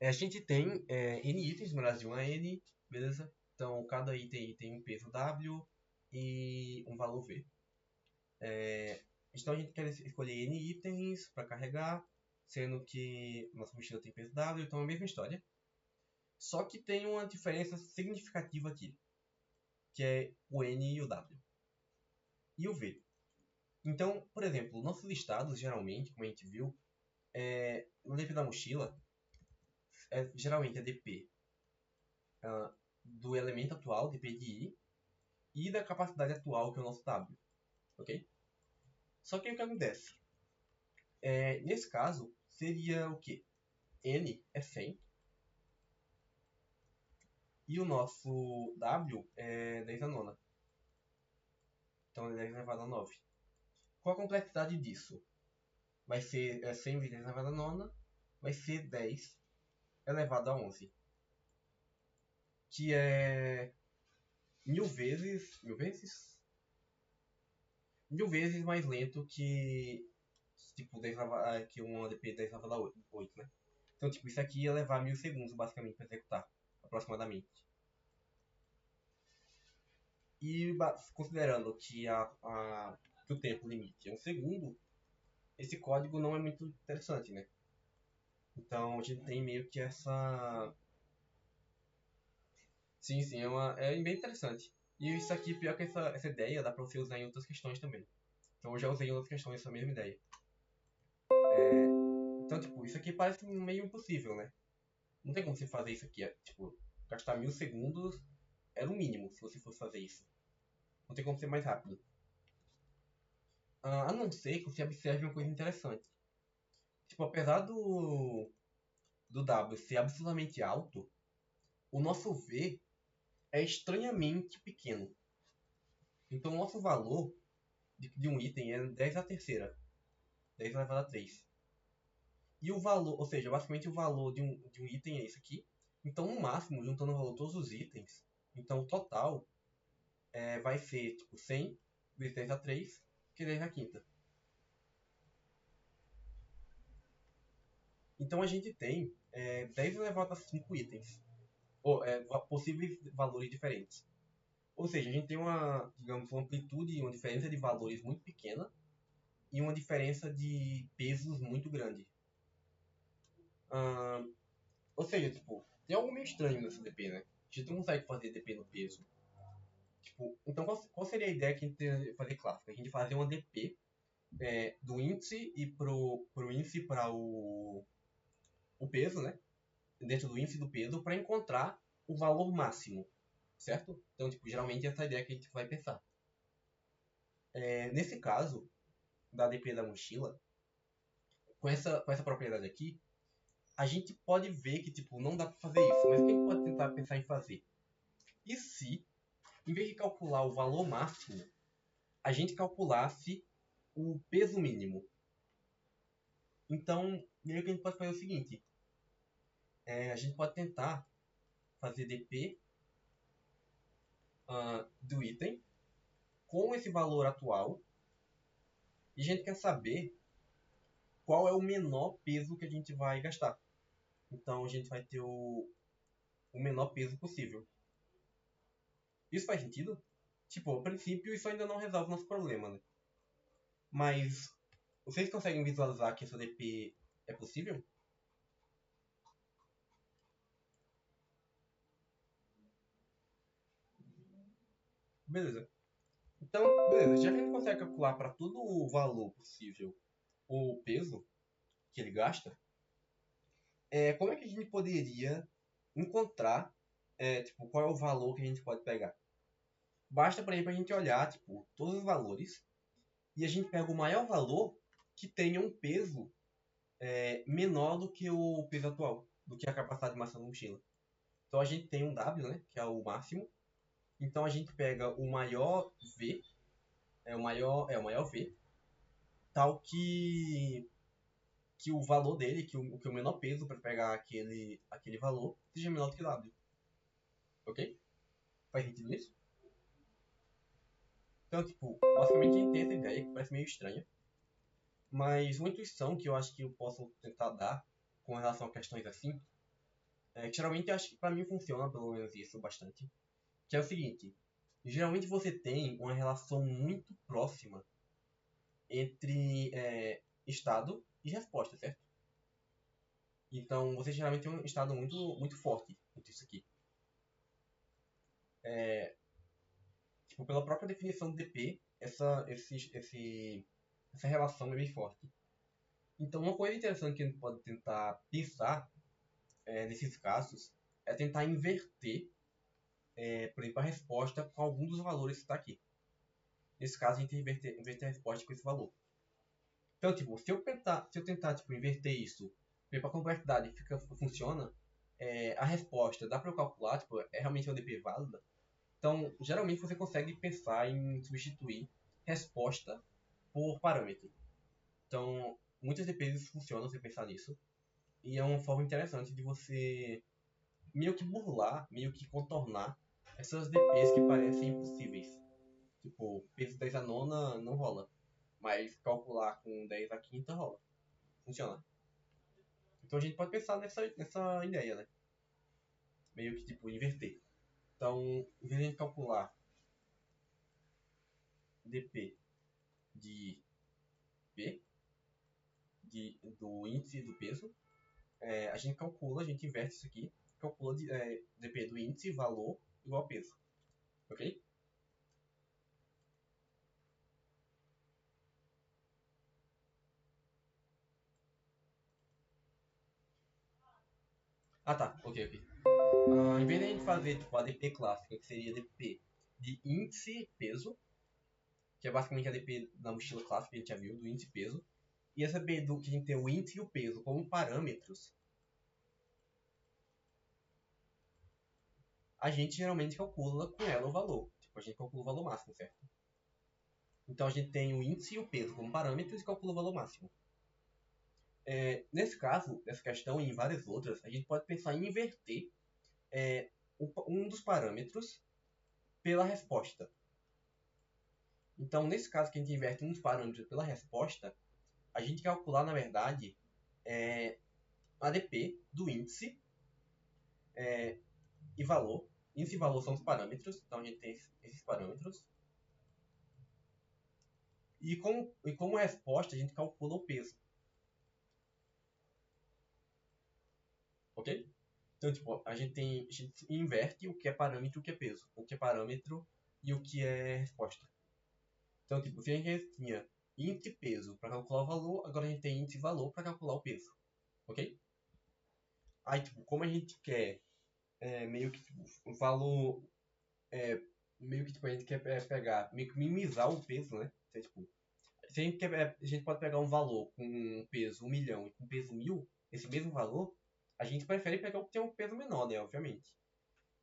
A gente tem N itens numerado de 1 a N, beleza? Então, cada item tem um peso W e um valor V. Então, a gente quer escolher N itens para carregar, sendo que nossa mochila tem peso W, então é a mesma história. Só que tem uma diferença significativa aqui, que é o N e o W. E o V. Então, por exemplo, nossos estados, geralmente, como a gente viu, No DP da mochila, geralmente é DP do elemento atual, DP de I, e da capacidade atual, que é o nosso W. Ok? Só que o que acontece? Nesse caso, seria o quê? N é 100 e o nosso W é 10 a nona. Então é 10 elevado a 9. Qual a complexidade disso? Vai ser 100 vezes 10 elevado a nona, vai ser 10 elevado a 11. Que é mil vezes mais lento que tipo, que um ADP 10 elevado a 8, né? Então, tipo, isso aqui ia levar 1000 segundos, basicamente, para executar, aproximadamente. E considerando que, que o tempo limite é 1 segundo, esse código não é muito interessante, né? Então, a gente tem meio que essa... Sim, sim, é bem interessante. E isso aqui, pior que essa ideia, dá pra você usar em outras questões também. Então, eu já usei em outras questões essa mesma ideia. Então, tipo, isso aqui parece meio impossível, né? Não tem como você fazer isso aqui. Tipo, gastar 1000 segundos era o mínimo se você fosse fazer isso. Não tem como ser mais rápido. A não ser que você observe uma coisa interessante. Tipo, apesar do W ser absolutamente alto, o nosso V é estranhamente pequeno. Então, o nosso valor de um item é 10 a terceira. 10 elevado a 3. E o valor, ou seja, basicamente o valor de um item é isso aqui. Então, no máximo, juntando o valor de todos os itens, então o total vai ser tipo 100 vezes 10 a 3, que é 10 a quinta. Então a gente tem 10 elevado a 5 itens, ou possíveis valores diferentes. Ou seja, a gente tem digamos, uma amplitude, uma diferença de valores muito pequena e uma diferença de pesos muito grande. Ah, ou seja, tipo, tem algo meio estranho nesse DP, né? A gente não consegue fazer DP no peso. Tipo, então qual seria a ideia que a gente ia fazer clássica? A gente fazer uma DP do índice e pro índice para o peso, né? Dentro do índice do peso para encontrar o valor máximo, certo? Então, tipo, geralmente essa é a ideia que a gente vai pensar. Nesse caso, da DP da mochila, com essa propriedade aqui, a gente pode ver que, tipo, não dá para fazer isso. Mas o que a gente pode tentar pensar em fazer? E se, em vez de calcular o valor máximo, a gente calculasse o peso mínimo? Então, meio que a gente pode fazer o seguinte. A gente pode tentar fazer DP do item com esse valor atual. E a gente quer saber qual é o menor peso que a gente vai gastar. Então a gente vai ter o menor peso possível. Isso faz sentido? Tipo, a princípio isso ainda não resolve o nosso problema, né? Mas vocês conseguem visualizar que essa DP é possível? Beleza. Então, beleza. Já que a gente consegue calcular para todo o valor possível o peso que ele gasta, como é que a gente poderia encontrar tipo, qual é o valor que a gente pode pegar? Basta, por exemplo, a gente olhar tipo, todos os valores e a gente pega o maior valor que tenha um peso menor do que o peso atual, do que a capacidade máxima da mochila. Então a gente tem um W, né, que é o máximo. Então a gente pega o maior V, o maior V, tal que o valor dele, que o menor peso para pegar aquele valor, seja menor do que W. Ok? Faz sentido isso? Então, tipo, basicamente a gente tem essa ideia que parece meio estranha, mas uma intuição que eu acho que eu posso tentar dar com relação a questões assim, que geralmente eu acho que pra mim funciona pelo menos isso bastante, que é o seguinte, geralmente você tem uma relação muito próxima entre estado e resposta, certo? Então você geralmente tem um estado muito, muito forte entre isso aqui. Tipo, pela própria definição do DP, essa relação é bem forte. Então, uma coisa interessante que a gente pode tentar pensar nesses casos é tentar inverter, por exemplo, a resposta com algum dos valores que está aqui. Nesse caso, a gente inverter a resposta com esse valor. Então, tipo, se eu tentar tipo, inverter isso, por exemplo, a complexidade funciona, a resposta dá para eu calcular, tipo, é realmente uma DP válida. Então, geralmente você consegue pensar em substituir resposta por parâmetro. Então, muitas DPs funcionam se você pensar nisso. E é uma forma interessante de você meio que burlar, meio que contornar essas DPs que parecem impossíveis. Tipo, peso 10 a nona não rola. Mas calcular com 10 a quinta rola. Funciona. Então a gente pode pensar nessa ideia, né? Meio que tipo, inverter. Então, em vez de a gente calcular dp de p, do índice do peso, a gente inverte isso aqui, calcula dp do índice, valor, igual a peso. Ok? Ah tá, ok. Em vez de a gente fazer tipo, a dp clássica, que seria dp de índice peso, que é basicamente a dp da mochila clássica que a gente já viu, do índice peso, e essa B do que a gente tem o índice e o peso como parâmetros, a gente geralmente calcula com ela o valor. Tipo, a gente calcula o valor máximo, certo? Então a gente tem o índice e o peso como parâmetros e calcula o valor máximo. Nesse caso, nessa questão e em várias outras, a gente pode pensar em inverter um dos parâmetros pela resposta. Então, nesse caso que a gente inverte um dos parâmetros pela resposta, a gente calcular, na verdade, a ADP do índice e valor. Índice e valor são os parâmetros, então a gente tem esses parâmetros. E como resposta, a gente calcula o peso. Ok? Então, tipo, a gente inverte o que é parâmetro e o que é peso. O que é parâmetro e o que é resposta. Então, tipo, se a gente tinha índice e peso para calcular o valor, agora a gente tem índice e valor para calcular o peso. Ok? Aí, tipo, como a gente quer meio que tipo, o valor. Meio que tipo, a gente quer pegar, meio que minimizar o peso, né? Então, tipo, se a gente, a gente pode pegar um valor com um peso 1 milhão e com peso 1000, esse mesmo valor, a gente prefere pegar o que tem um peso menor, né? Obviamente.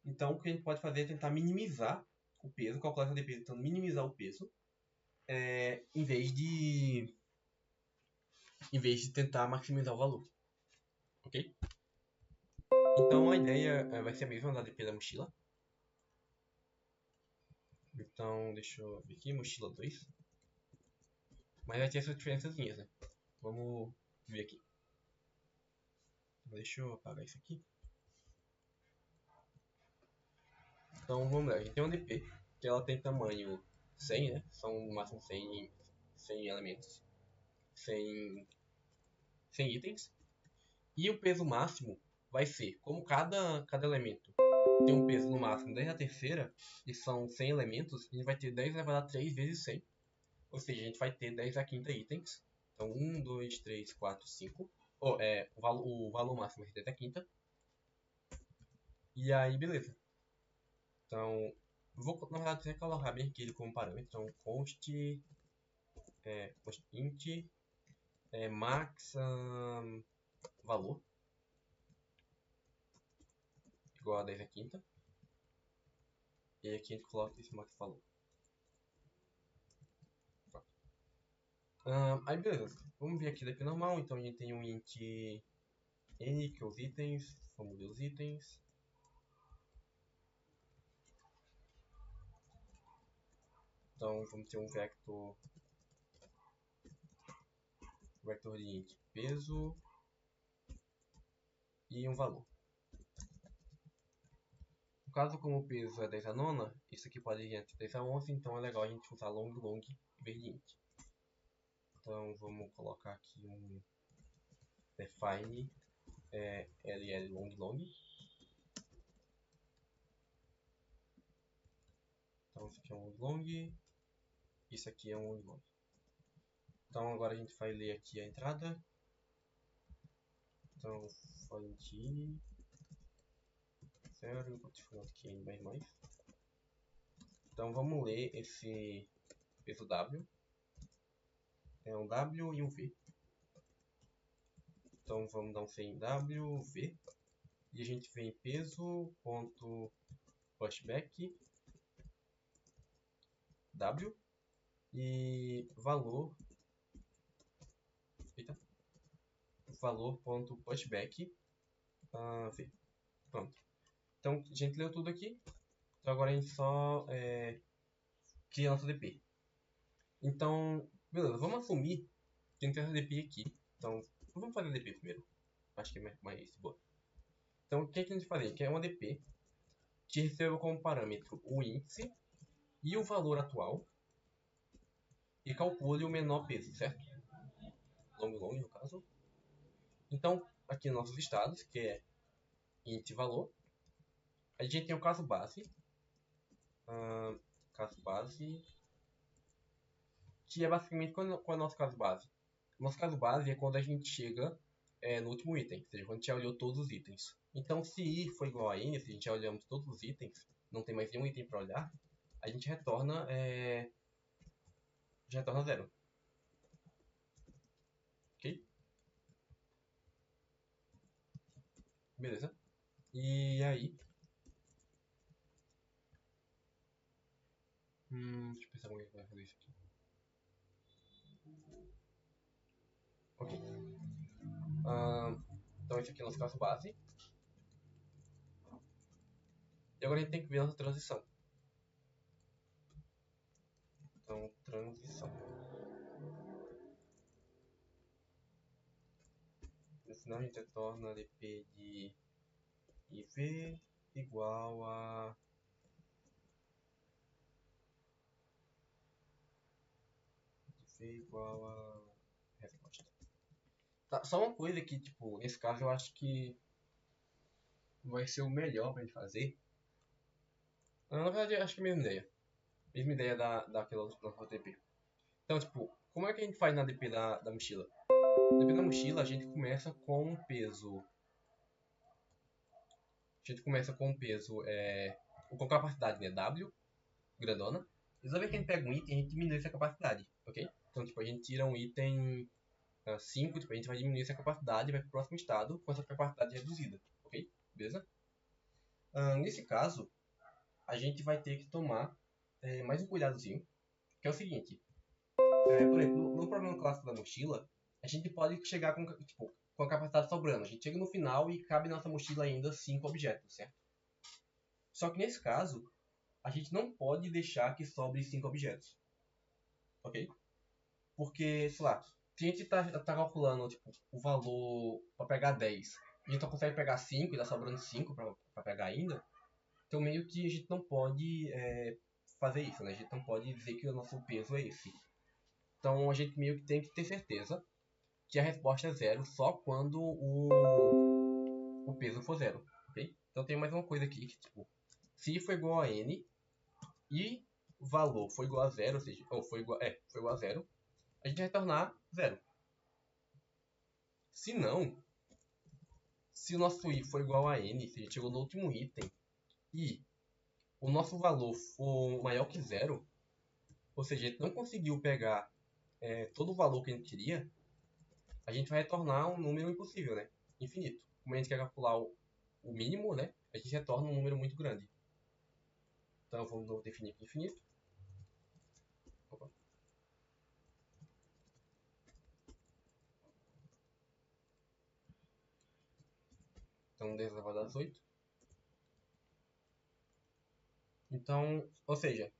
Então, o que a gente pode fazer é tentar minimizar o peso, calcular essa DP tentando minimizar o peso, em vez de tentar maximizar o valor. Ok? Então, a ideia vai ser a mesma da DP da mochila. Então, deixa eu ver aqui, mochila 2. Mas vai ter essas diferenças, né? Vamos ver aqui. Deixa eu apagar isso aqui. Então vamos lá, a gente tem uma DP que ela tem tamanho 100, né? São no máximo 100 elementos, 100 itens. E o peso máximo vai ser, como cada elemento tem um peso no máximo 10 a terceira, e são 100 elementos, a gente vai ter 10 elevado a 3 vezes 100. Ou seja, a gente vai ter 10 a quinta itens. Então 1, 2, 3, 4, 5. O valor máximo é 10 a quinta. E aí, beleza. Então, vou na verdade até colocar bem aqui ele como parâmetro. Então, const int max valor igual a 10 a quinta. E aqui a gente coloca esse max valor. Aí beleza, vamos ver aqui daqui normal. Então a gente tem um int n, que é os itens, vamos ver os itens. Então vamos ter um vector de int peso e um valor. No caso, como o peso é 10 a nona, isso aqui pode ir entre 10 a 11, então é legal a gente usar long em vez de int. Então vamos colocar aqui um define ll long. Então isso aqui é um long, isso aqui é um long. Então agora a gente vai ler aqui a entrada. Então, find 0, aqui mais. Então vamos ler esse peso W. É um W e um V. Então vamos dar um C em W, V. E a gente vem peso.pushback W e valor. Eita. Valor.pushback V. Pronto. Então a gente leu tudo aqui. Então agora a gente só cria nossa DP. Então, beleza, vamos assumir que a gente tem essa DP aqui. Então, vamos fazer a DP primeiro. Acho que é mais boa. Então, o que a gente vai fazer? Que é uma DP que receba como parâmetro o índice e o valor atual e calcule o menor peso, certo? Long, no caso. Então, aqui nos nossos estados, que é índice e valor, a gente tem o caso base. Caso base, que é basicamente qual é o nosso caso base? O nosso caso base é quando a gente chega no último item, ou seja, quando a gente já olhou todos os itens. Então, se I for igual a N, se a gente já olhamos todos os itens, não tem mais nenhum item para olhar, a gente retorna, zero. Ok? Beleza? E aí? Deixa eu pensar como é que vai fazer isso aqui. Ok. Então esse aqui é o nosso caso base. E agora a gente tem que ver a nossa transição. Então, transição. No final a gente retorna dp de IV igual a resposta. Tá, só uma coisa que, tipo, nesse caso eu acho que vai ser o melhor pra gente fazer. Na verdade, eu acho que é a mesma ideia. Mesma ideia daquela outra DP. Então, tipo, como é que a gente faz na DP da mochila? Na DP da mochila, a gente começa com um peso. A gente começa com um peso, com capacidade, né? W, grandona. E toda vez que a gente pega um item, a gente diminui essa capacidade, ok? Então, tipo, a gente tira um item 5, tipo, a gente vai diminuir essa capacidade e vai para o próximo estado com essa capacidade reduzida, ok? Beleza? Nesse caso, a gente vai ter que tomar mais um cuidadozinho, que é o seguinte. Por exemplo, no problema clássico da mochila, a gente pode chegar com a capacidade sobrando. A gente chega no final e cabe na nossa mochila ainda 5 objetos, certo? Só que nesse caso, a gente não pode deixar que sobre 5 objetos, ok? Porque, sei lá, se a gente tá calculando tipo, o valor para pegar 10 e a gente só consegue pegar 5 e tá sobrando 5 para pegar ainda, então meio que a gente não pode fazer isso, né? A gente não pode dizer que o nosso peso é esse. Então a gente meio que tem que ter certeza que a resposta é zero só quando o peso for zero, ok? Então tem mais uma coisa aqui que, tipo, se for igual a n e o valor for igual a zero, ou seja, foi igual a zero, a gente vai retornar zero. Se não, se o nosso i for igual a n, se a gente chegou no último item, e o nosso valor for maior que zero, ou seja, a gente não conseguiu pegar todo o valor que a gente queria, a gente vai retornar um número impossível, né? Infinito. Como a gente quer calcular o mínimo, né? A gente retorna um número muito grande. Então vamos definir aqui infinito. Opa. Então 10 elevado a 18. Então, ou seja,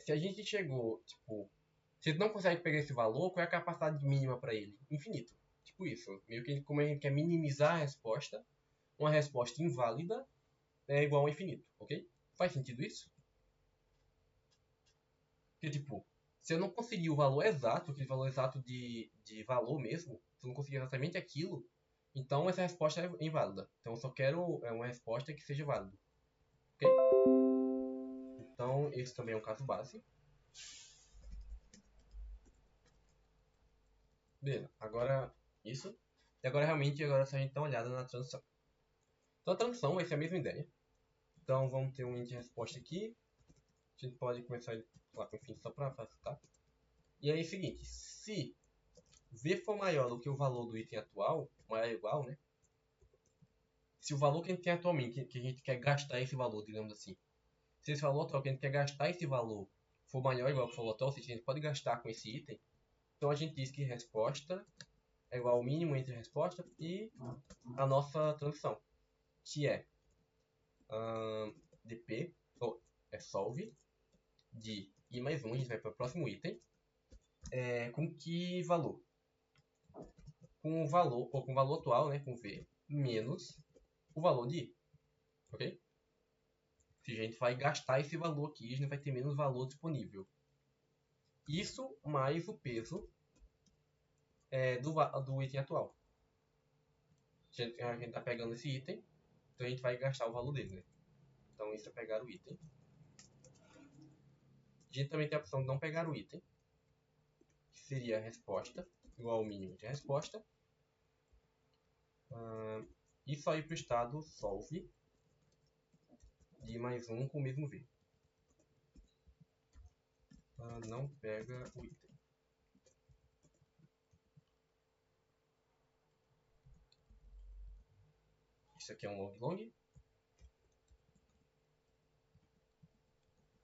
se a gente chegou, tipo, se a gente não consegue pegar esse valor, qual é a capacidade mínima para ele? Infinito. Tipo isso. Meio que como a gente quer minimizar a resposta, uma resposta inválida é igual a infinito, ok? Faz sentido isso? Porque, tipo, se eu não conseguir o valor exato, aquele valor exato de valor mesmo, se eu não conseguir exatamente aquilo, então essa resposta é inválida. Então eu só quero uma resposta que seja válida. Ok? Então esse também é um caso base. Beleza, agora isso. E agora realmente, agora se a gente dá uma olhada na transição. Então a transição vai ser a mesma ideia. Então vamos ter um int resposta aqui. A gente pode começar lá com fim só para facilitar. E aí é o seguinte, se v for maior do que o valor do item atual, maior ou igual, né? Se o valor que a gente tem atualmente, que a gente quer gastar esse valor, digamos assim, se esse valor atual que a gente quer gastar esse valor for maior ou igual ao valor atual, ou seja, a gente pode gastar com esse item, então a gente diz que resposta é igual ao mínimo entre a resposta e a nossa transição, que é dp, ou é solve, de i mais 1, a gente vai para o próximo item, com que valor? Com o valor, ou com o valor atual, né, com v, menos o valor de i, ok? Ou seja, a gente vai gastar esse valor aqui, a gente vai ter menos valor disponível. Isso mais o peso do item atual. A gente está pegando esse item, então a gente vai gastar o valor dele, né? Então isso é pegar o item. A gente também tem a opção de não pegar o item, que seria a resposta, igual ao mínimo de resposta. E só ir para o estado solve de mais 1 com o mesmo v. Não pega o item. Isso aqui é um log long.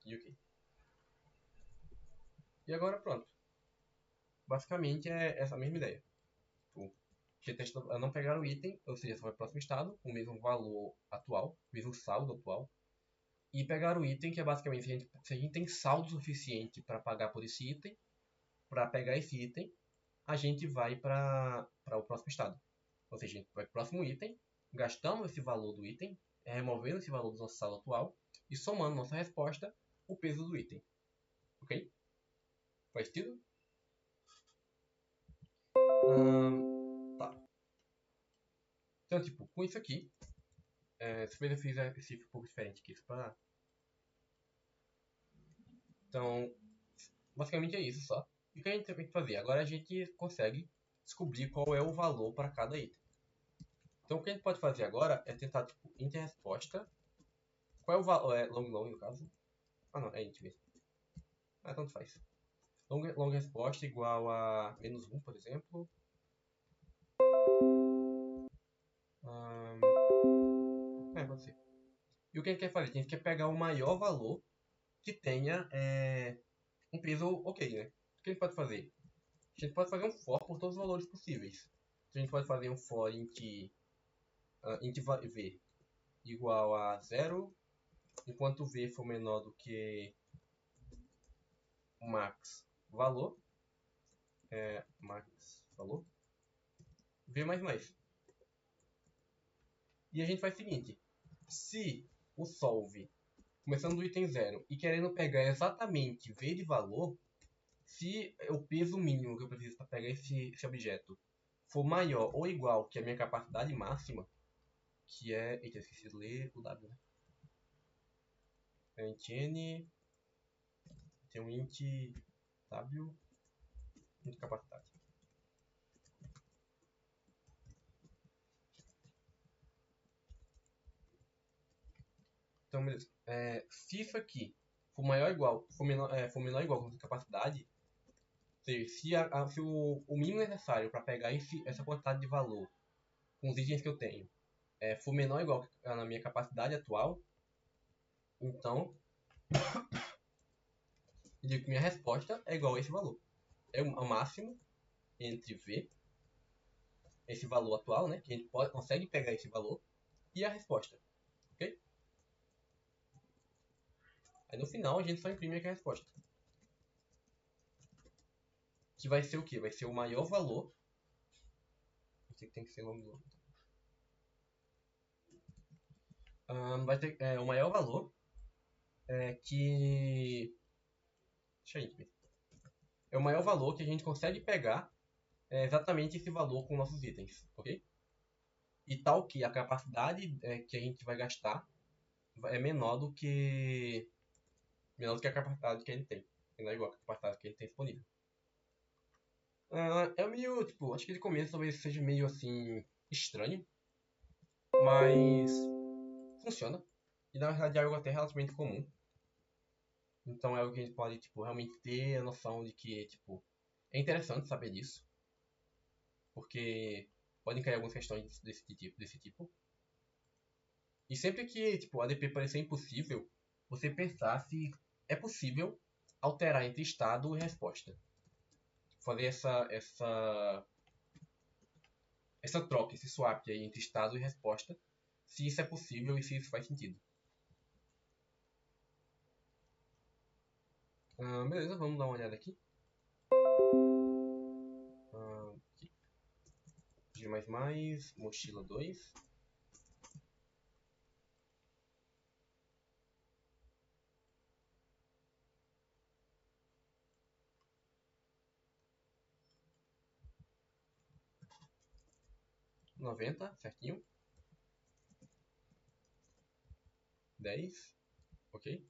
E ok. E agora pronto. Basicamente é essa mesma ideia. Tipo, você testa a não pegar o item, ou seja, só vai para o próximo estado, com o mesmo valor atual, o mesmo saldo atual. E pegar o item, que é basicamente se a gente tem saldo suficiente para pagar por esse item, para pegar esse item, a gente vai para o próximo estado. Ou seja, a gente vai para o próximo item, gastando esse valor do item, removendo esse valor do nosso saldo atual e somando nossa resposta o peso do item. Ok? Faz sentido? Tá. Então, tipo, com isso aqui, depois eu fiz esse um pouco diferente aqui. Então, basicamente é isso só. E o que a gente tem que fazer? Agora a gente consegue descobrir qual é o valor para cada item. Então o que a gente pode fazer agora é tentar, tipo, int resposta. Qual é o valor? É long no caso. Ah não, é int mesmo. Tanto faz. Long resposta igual a menos 1, por exemplo. Pode ser. E o que a gente quer fazer? A gente quer pegar o maior valor que tenha um peso ok, né? O que a gente pode fazer? A gente pode fazer um for por todos os valores possíveis. A gente pode fazer um for int v igual a 0, enquanto v for menor do que o max valor, v mais mais. E a gente faz o seguinte, se o solve, começando do item 0 e querendo pegar exatamente v de valor, se o peso mínimo que eu preciso para pegar esse objeto for maior ou igual que a minha capacidade máxima, que é... Eita, esqueci de ler o W, né? É int n, tem um int w, int capacidade. Então, beleza. Se isso aqui for maior ou igual, for menor ou igual com a capacidade, ou seja, se o mínimo necessário para pegar essa quantidade de valor com os itens que eu tenho for menor ou igual na minha capacidade atual, então eu digo que minha resposta é igual a esse valor. É o máximo entre V, esse valor atual, né, que a gente consegue pegar esse valor, e a resposta. Ok? Aí no final a gente só imprime aqui a resposta. Que vai ser o quê? Vai ser o maior valor. Esse aqui tem que ser longo. Vai ter o maior valor que... Deixa eu ver. É o maior valor que a gente consegue pegar exatamente esse valor com nossos itens, ok? E tal que a capacidade que a gente vai gastar é menor do que a capacidade que a gente tem. Não é igual a capacidade que a gente tem disponível. É meio, tipo, acho que de começo talvez seja meio assim estranho, mas funciona. E na verdade é algo até relativamente comum. Então é algo que a gente pode, tipo, realmente ter a noção de que, tipo, é interessante saber disso, porque podem cair algumas questões desse tipo. E sempre que, tipo, a ADP parecer impossível, você pensar se é possível alterar entre estado e resposta. Fazer essa troca, esse swap aí entre estado e resposta, se isso é possível e se isso faz sentido. Beleza, vamos dar uma olhada aqui. Aqui. G++, mochila 2. R$90, certinho. 10, ok.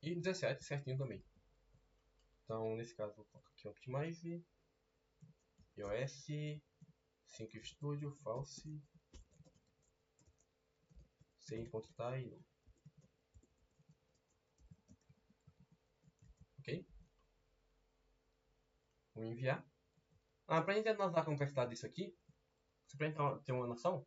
E 17, certinho também. Então, nesse caso, vou colocar aqui Optimize, iOS, Sync Studio, False, sem.tai, ok? Vou enviar. Para a gente analisar a complexidade disso aqui, só para a gente ter uma noção,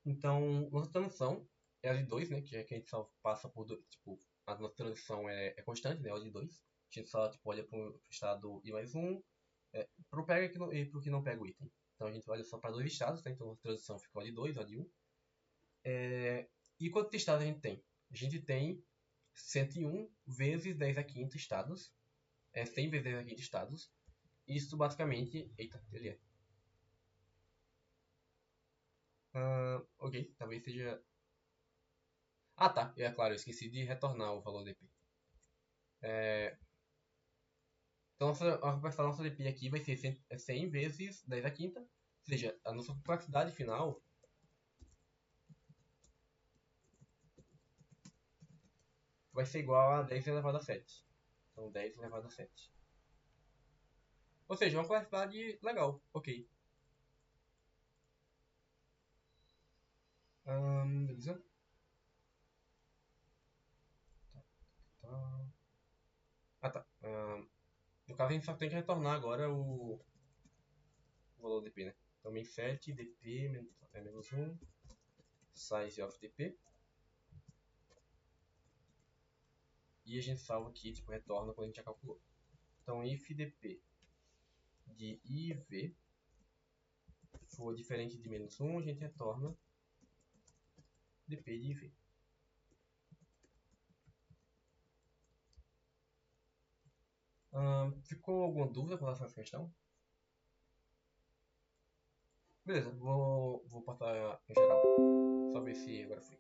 então, nossa transição é a de 2, né? Que é que a gente só passa por dois, tipo, a nossa transição é constante, né? É a de 2. A gente só tipo, olha para o estado I mais 1, para o pega e para o que não pega o item. Então a gente olha só para dois estados, né? Então a transição fica o de 2, o de 1. E quantos estados a gente tem? A gente tem 101 vezes 10 a quinta estados. 100 vezes 10 a quinta estados. Isso basicamente. Eita, ele é. Ok, talvez seja. Ah tá, é claro, eu esqueci de retornar o valor DP. Então a complexidade da nossa DP aqui vai ser 100 vezes 10 a quinta. Ou seja, a nossa complexidade final vai ser igual a 10 elevado a 7. Então 10 elevado a 7. Ou seja, uma complexidade legal, ok. Beleza? Tá. Ah tá. No caso a gente só tem que retornar agora o valor DP, né? Então main set DP menos 1 size of DP. E a gente salva aqui, tipo, retorna quando a gente já calculou. Então if DP de IV for diferente de menos 1, a gente retorna DP de IV. Ficou alguma dúvida com relação a essa questão? Beleza, vou botar em geral. Só ver se agora foi.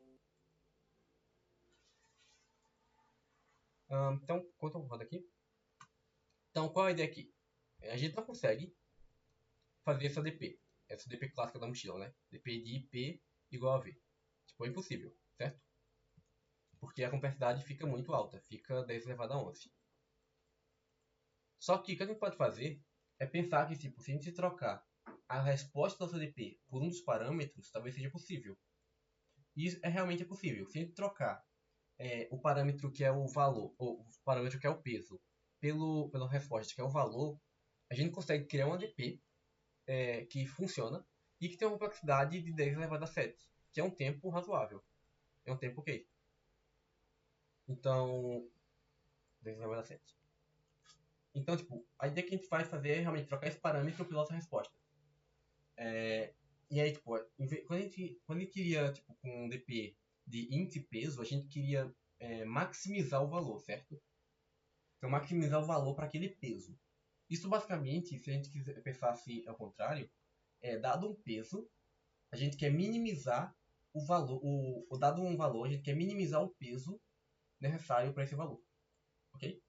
Então, enquanto eu rodo aqui. Então, qual a ideia aqui? A gente não consegue fazer essa DP. Essa DP clássica da mochila, né? DP de IP igual a V. Tipo, é impossível, certo? Porque a complexidade fica muito alta. Fica 10 elevado a 11. Só que o que a gente pode fazer é pensar que, tipo, se a gente trocar a resposta da CDP por um dos parâmetros, talvez seja possível. E isso realmente é possível. Se a gente trocar o parâmetro que é o valor, ou o parâmetro que é o peso, pela resposta que é o valor, a gente consegue criar um ADP que funciona e que tem uma complexidade de 10 elevado a 7, que é um tempo razoável. É um tempo ok. Então, 10 elevado a 7. Então, tipo, a ideia que a gente vai fazer é realmente trocar esse parâmetro pela nossa resposta. E aí, tipo, quando a gente queria, tipo, com um DP de índice peso, a gente queria maximizar o valor, certo? Então, maximizar o valor para aquele peso. Isso, basicamente, se a gente quiser pensar assim, ao contrário, dado um peso, a gente quer minimizar o valor, dado um valor, a gente quer minimizar o peso necessário para esse valor, ok?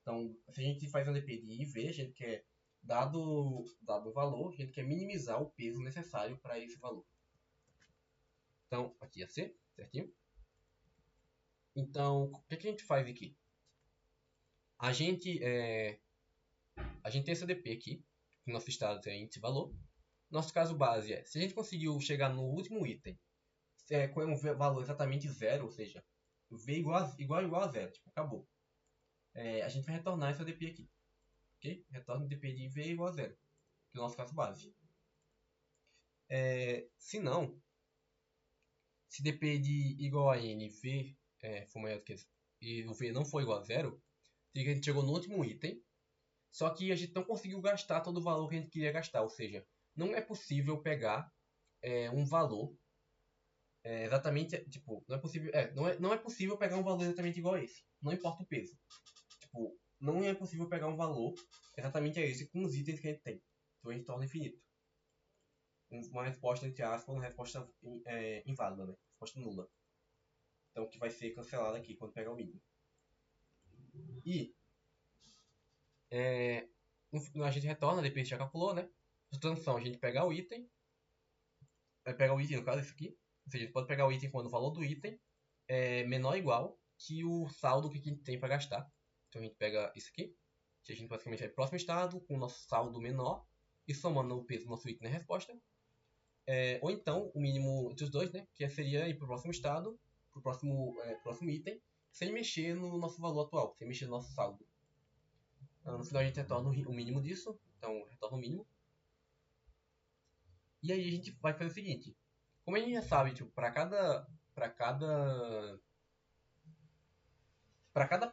Então, se a gente faz um DP de IV, a gente quer, dado o valor, a gente quer minimizar o peso necessário para esse valor. Então, aqui é C, certinho? Então, o que a gente faz aqui? A gente, a gente tem esse ADP aqui, que nosso estado é índice valor. Nosso caso base é, se a gente conseguiu chegar no último item com um valor exatamente zero, ou seja, V igual a zero, tipo, acabou. A gente vai retornar esse ADP aqui, ok? Retorna o ADP de V igual a zero, que é o nosso caso base. Se não, se DP de igual a N, V for maior do que e o V não for igual a zero, significa que a gente chegou no último item, só que a gente não conseguiu gastar todo o valor que a gente queria gastar, ou seja, não é possível pegar um valor exatamente, tipo, não é possível pegar um valor exatamente igual a esse, não importa o peso. Tipo, não é possível pegar um valor exatamente a esse com os itens que a gente tem. Então a gente torna infinito. Uma resposta, entre aspas, uma resposta inválida, né? Resposta nula. Então que vai ser cancelada aqui quando pegar o mínimo. E a gente retorna, depois já calculou, né? Transição, a gente pega o item. Vai pegar o item, no caso, isso aqui. Ou seja, a gente pode pegar o item quando o valor do item é menor ou igual que o saldo que a gente tem para gastar. Então a gente pega isso aqui, que a gente basicamente vai para o próximo estado com o nosso saldo menor e somando o peso do nosso item na resposta. Ou então o mínimo entre os dois, né? Que seria ir para o próximo estado, para o próximo item, sem mexer no nosso valor atual, sem mexer no nosso saldo. No final a gente retorna o mínimo disso, então retorna o mínimo. E aí a gente vai fazer o seguinte, como a gente já sabe, tipo, para cada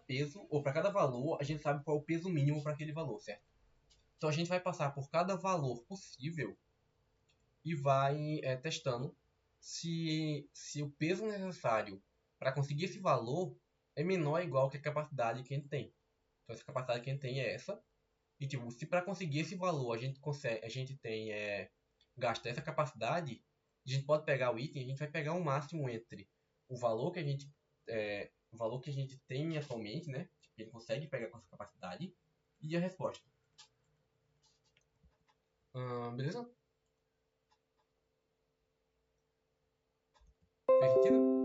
peso ou para cada valor, a gente sabe qual é o peso mínimo para aquele valor, certo? Então a gente vai passar por cada valor possível e vai testando se o peso necessário para conseguir esse valor é menor ou igual que a capacidade que a gente tem. Então essa capacidade que a gente tem é essa. E tipo, se para conseguir esse valor a gente tem gasta essa capacidade, a gente pode pegar o item, a gente vai pegar um máximo entre o valor que a gente tem atualmente, né? Que ele consegue pegar com essa capacidade e a resposta. Beleza? Fez sentido?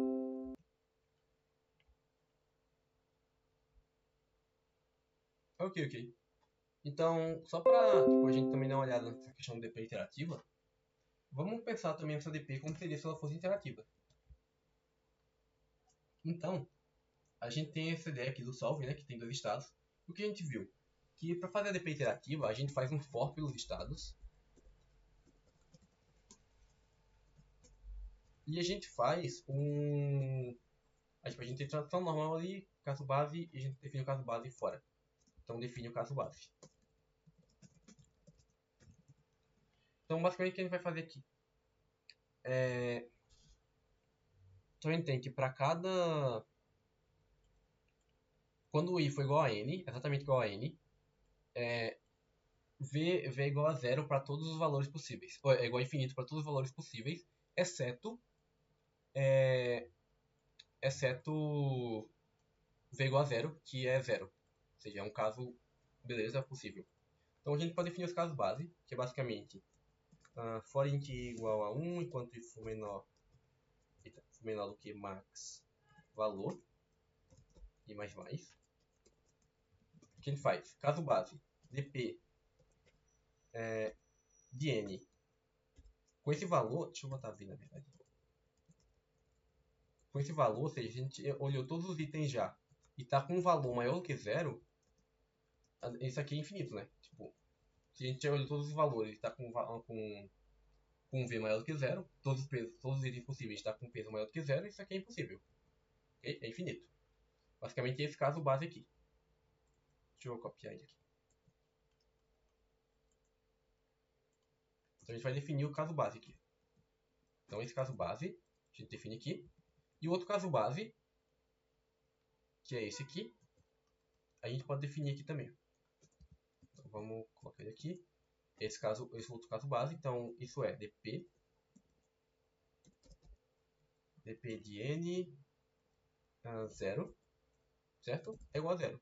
Ok. Então, só para tipo, a gente também dar uma olhada nessa questão do DP interativa, vamos pensar também nessa DP como seria se ela fosse interativa. Então, a gente tem essa ideia aqui do solve, né, que tem dois estados. O que a gente viu? Que para fazer a DP interativa, a gente faz um for pelos estados. E a gente faz a gente tem tradução normal ali, caso base, e a gente define o caso base fora. Então define o caso base. Então basicamente o que a gente vai fazer aqui? Então a gente tem que para cada... Quando o i for igual a n, exatamente igual a n, v é igual a zero para todos os valores possíveis. Ou é igual a infinito para todos os valores possíveis, exceto v igual a zero, que é zero. Ou seja, é um caso, beleza, possível. Então a gente pode definir os casos base, que é basicamente for int igual a 1, enquanto if for menor do que max valor, e mais. O que a gente faz? Caso base, dp de n. Com esse valor, deixa eu botar v na verdade. Com esse valor, ou seja, a gente olhou todos os itens já, e está com um valor maior do que zero, isso aqui é infinito, né? Tipo, se a gente olhou todos os valores e está com um v maior do que zero, todos os itens possíveis está com um peso maior do que zero, isso aqui é impossível. Okay? É infinito. Basicamente esse caso base aqui. Deixa eu copiar ele aqui. Então a gente vai definir o caso base aqui. Então esse caso base, a gente define aqui. E o outro caso base, que é esse aqui, a gente pode definir aqui também. Então vamos colocar ele aqui. Esse outro caso base, então isso é dp de n 0, certo? É igual a zero.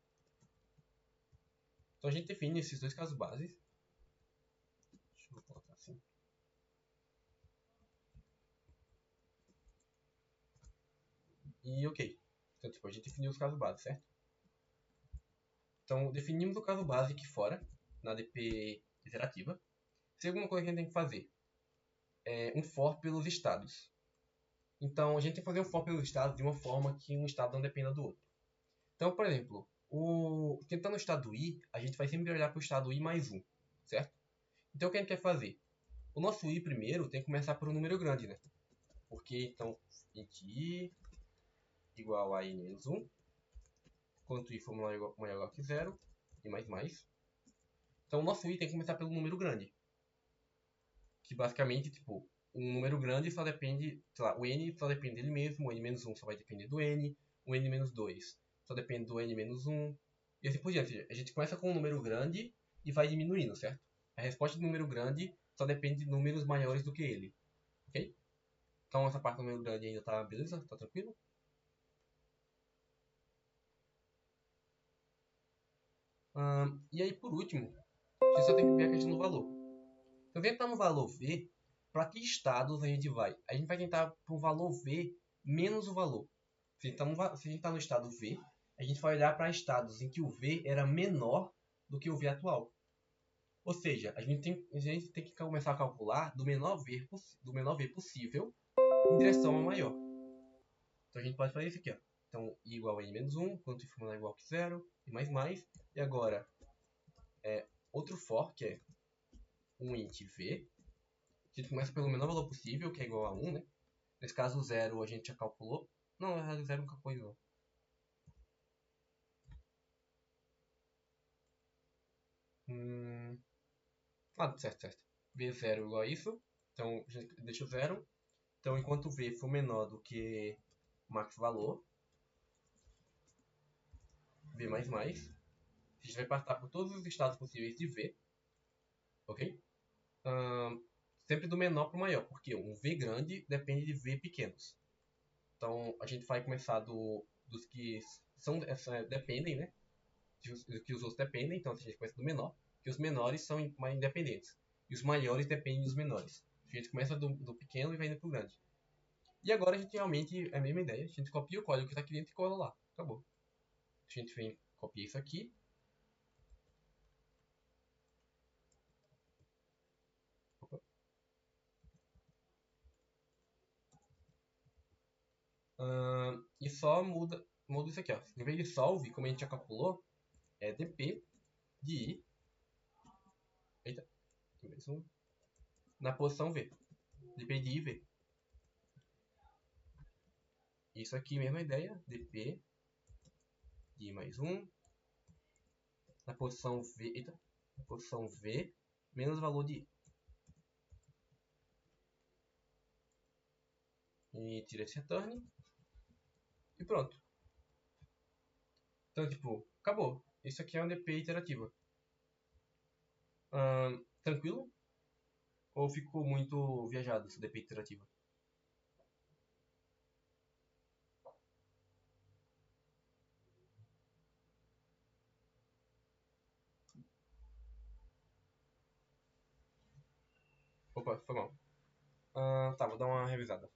Então a gente define esses dois casos bases. Deixa eu colocar assim. E ok. Então tipo, a gente definiu os casos bases, certo? Então, definimos o caso base aqui fora, na DP iterativa. Segunda coisa que a gente tem que fazer é um for pelos estados. Então, a gente tem que fazer um for pelos estados de uma forma que um estado não dependa do outro. Então, por exemplo, tentando o estado I, a gente vai sempre olhar para o estado I mais 1, certo? Então, o que a gente quer fazer? O nosso I primeiro tem que começar por um número grande, né? Porque, então, int I igual a I menos 1, enquanto I for maior que 0, e mais. Então, o nosso I tem que começar pelo número grande. Que basicamente, tipo, um número grande só depende, sei lá, o N só depende dele mesmo, o N menos 1 só vai depender do N, o N menos 2 só depende do N menos 1, e assim por diante. A gente começa com um número grande e vai diminuindo, certo? A resposta do número grande só depende de números maiores do que ele, ok? Então essa parte do número grande ainda tá beleza? Tá tranquilo? E aí, por último, a gente só tem que ver a questão do valor. Então, tentar no valor V, para que estados a gente vai? A gente vai tentar para o valor V menos o valor. Se a gente está no estado V, a gente vai olhar para estados em que o V era menor do que o V atual. Ou seja, a gente tem que começar a calcular do menor V possível em direção ao maior. Então a gente pode fazer isso aqui. Ó. Então, I igual a N menos 1, quanto I for menor igual que 0, e mais. E agora, outro for, que é um int V. A gente começa pelo menor valor possível, que é igual a 1, né? Nesse caso, 0 a gente já calculou. Não, na verdade, 0 nunca foi, não. Certo. V0 igual a isso. Então, a gente deixa o 0. Então, enquanto V for menor do que o max valor, V++, a gente vai passar por todos os estados possíveis de V, ok? Sempre do menor para o maior, porque um V grande depende de V pequenos. Então, a gente vai começar dos que dependem, né? Que os outros dependem, então a gente começa do menor, que os menores são mais independentes. E os maiores dependem dos menores. A gente começa do pequeno e vai indo pro grande. E agora a gente realmente é a mesma ideia. A gente copia o código que está aqui dentro e cola lá. Acabou. A gente vem, copia isso aqui. E só muda isso aqui. Ó. Em vez de solve, como a gente já calculou, é dp de i. Eita. Na posição v. dp de i v. Isso aqui, mesma ideia. dp de i mais 1. Na posição v. Eita. Na posição v menos o valor de i. E tira esse return. E pronto. Então, tipo, acabou. Isso aqui é um DP iterativa. Tranquilo? Ou ficou muito viajado essa DP iterativa? Opa, foi mal. Tá, vou dar uma revisada.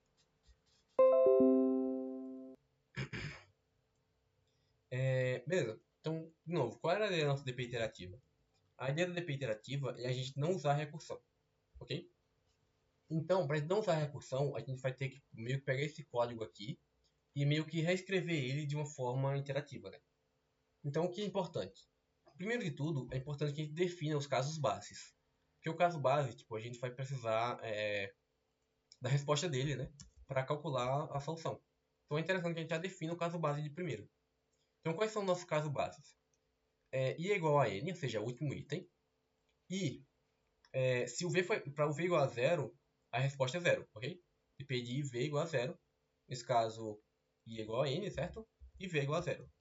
Beleza. Então, de novo, qual era a ideia da nossa DP iterativa? A ideia da DP iterativa é a gente não usar recursão, ok? Então, para a gente não usar recursão, a gente vai ter que meio que pegar esse código aqui e meio que reescrever ele de uma forma interativa, né? Então, o que é importante? Primeiro de tudo, é importante que a gente defina os casos bases. Porque o caso base, tipo, a gente vai precisar da resposta dele, né? Para calcular a solução. Então é interessante que a gente já defina o caso base de primeiro. Então, quais são os nossos casos bases? I é igual a n, ou seja, o último item. E se o v para o v igual a zero, a resposta é zero, ok? E pedir v igual a zero. Nesse caso, i é igual a n, certo? E v é igual a zero.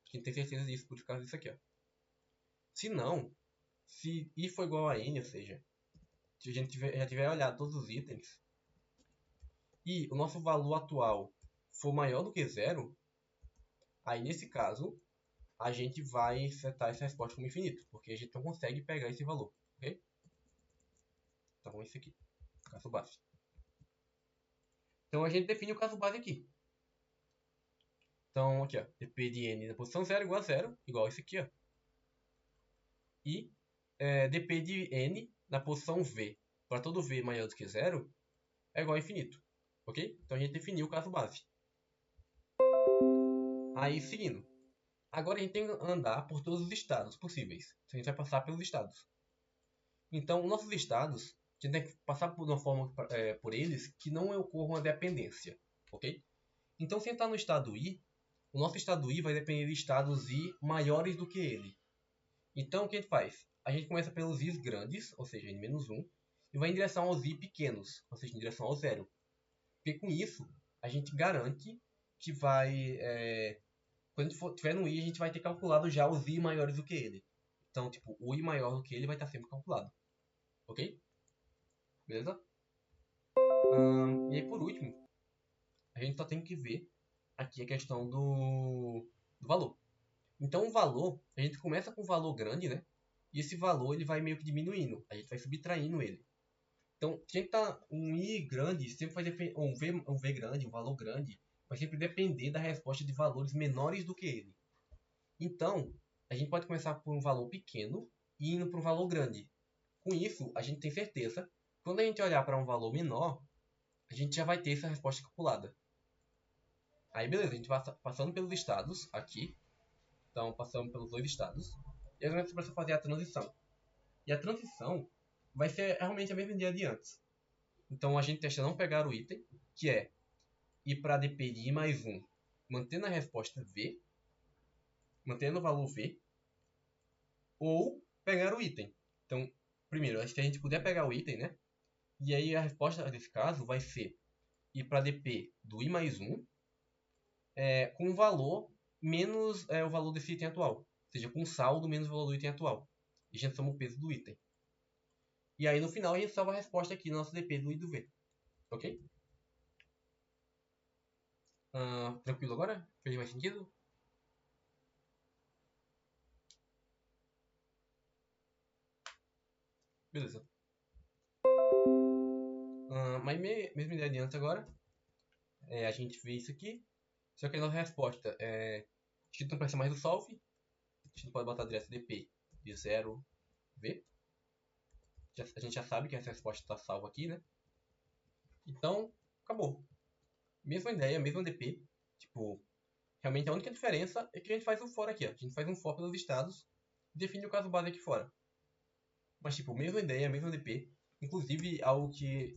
A gente tem certeza disso por causa disso aqui, ó. Se não, se i for igual a n, ou seja, se a gente já tiver olhado todos os itens, e o nosso valor atual for maior do que zero, aí nesse caso, a gente vai setar essa resposta como infinito, porque a gente não consegue pegar esse valor, ok? Então, esse aqui, caso base. Então, a gente define o caso base aqui. Então, aqui, ó, dp de n na posição 0 igual a 0, igual a esse aqui, ó. e dp de n na posição v para todo v maior do que zero é igual a infinito. Ok? Então a gente definiu o caso base. Aí, seguindo. Agora a gente tem que andar por todos os estados possíveis. Então a gente vai passar pelos estados. Então, os nossos estados, a gente tem que passar por uma forma por eles que não ocorra uma dependência. Ok? Então, se a gente está no estado I, o nosso estado I vai depender de estados I maiores do que ele. Então, o que a gente faz? A gente começa pelos I's grandes, ou seja, N-1, e vai em direção aos I pequenos, ou seja, em direção ao zero. Porque com isso, a gente garante que vai... quando a gente estiver no I, a gente vai ter calculado já os I maiores do que ele. Então, tipo, o I maior do que ele vai estar sempre calculado. Ok? Beleza? E aí, por último, a gente só tem que ver aqui a questão do valor. Então, o valor, a gente começa com um valor grande, né? E esse valor ele vai meio que diminuindo. A gente vai subtraindo ele. Então, se a gente tá um I grande, sempre vai depender, um V grande, um valor grande, vai sempre depender da resposta de valores menores do que ele. Então, a gente pode começar por um valor pequeno e indo para um valor grande. Com isso, a gente tem certeza, quando a gente olhar para um valor menor, a gente já vai ter essa resposta calculada. Aí, beleza, a gente vai passando pelos estados aqui. Então, passamos pelos dois estados. E agora você precisa fazer a transição. E a transição vai ser realmente a mesma ideia de antes. Então, a gente testa não pegar o item, que é ir para dp de i mais 1, mantendo a resposta v, mantendo o valor v, ou pegar o item. Então, primeiro, se a gente puder pegar o item, né? E aí a resposta desse caso vai ser ir para dp do i mais 1 com o valor menos o valor desse item atual. Ou seja, com saldo menos o valor do item atual. E a gente soma o peso do item. E aí no final a gente salva a resposta aqui no nosso dp do i do v. Ok? Tranquilo agora? Fez mais sentido? Beleza. Mas mesma ideia de antes agora. A gente vê isso aqui. Só que a nossa resposta a gente não precisa mais do solve. A gente pode botar direto dp de 0v. A gente já sabe que essa resposta está salva aqui, né? Então, acabou. Mesma ideia, mesmo DP. Tipo, realmente a única diferença é que a gente faz um for aqui, ó. A gente faz um for pelos estados e define o caso base aqui fora. Mas, tipo, mesma ideia, mesmo DP. Inclusive, algo que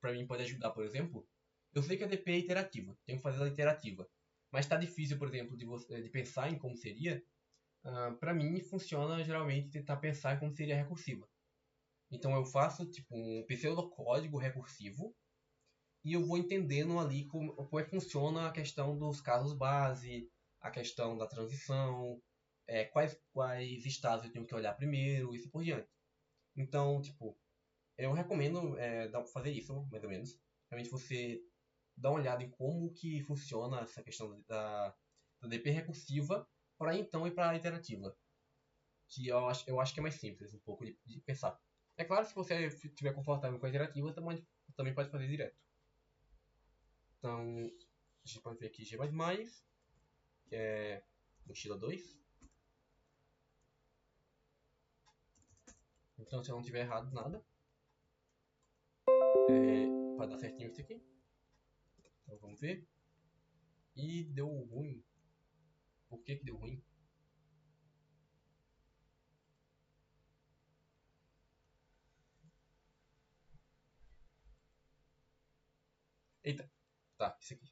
pra mim pode ajudar, por exemplo. Eu sei que a DP é iterativa, tenho que fazer ela iterativa. Mas tá difícil, por exemplo, de pensar em como seria. Pra mim, funciona geralmente tentar pensar em como seria recursiva. Então eu faço tipo um pseudocódigo recursivo e eu vou entendendo ali como é que funciona a questão dos casos base, a questão da transição, quais estados eu tenho que olhar primeiro, e assim por diante. Então, tipo, eu recomendo fazer isso, mais ou menos. Realmente você dá uma olhada em como que funciona essa questão da DP recursiva para então ir para a iterativa. Que eu acho que é mais simples um pouco de pensar. É claro, se você estiver confortável com a iterativa, também pode fazer direto. Então, a gente pode ver aqui G++, que é mochila 2. Então, se eu não tiver errado nada, vai dar certinho isso aqui. Então, vamos ver. E deu ruim. Por que que deu ruim? Eita, tá, isso aqui.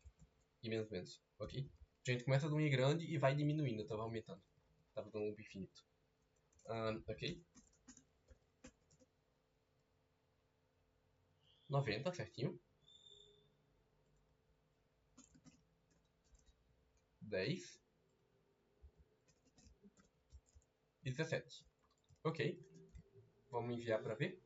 E menos menos, ok? Então, a gente começa de um I grande e vai diminuindo, então vai aumentando. Tá dando um loop infinito. Ok. 90, certinho. 10. E 17. Ok. Vamos enviar para ver.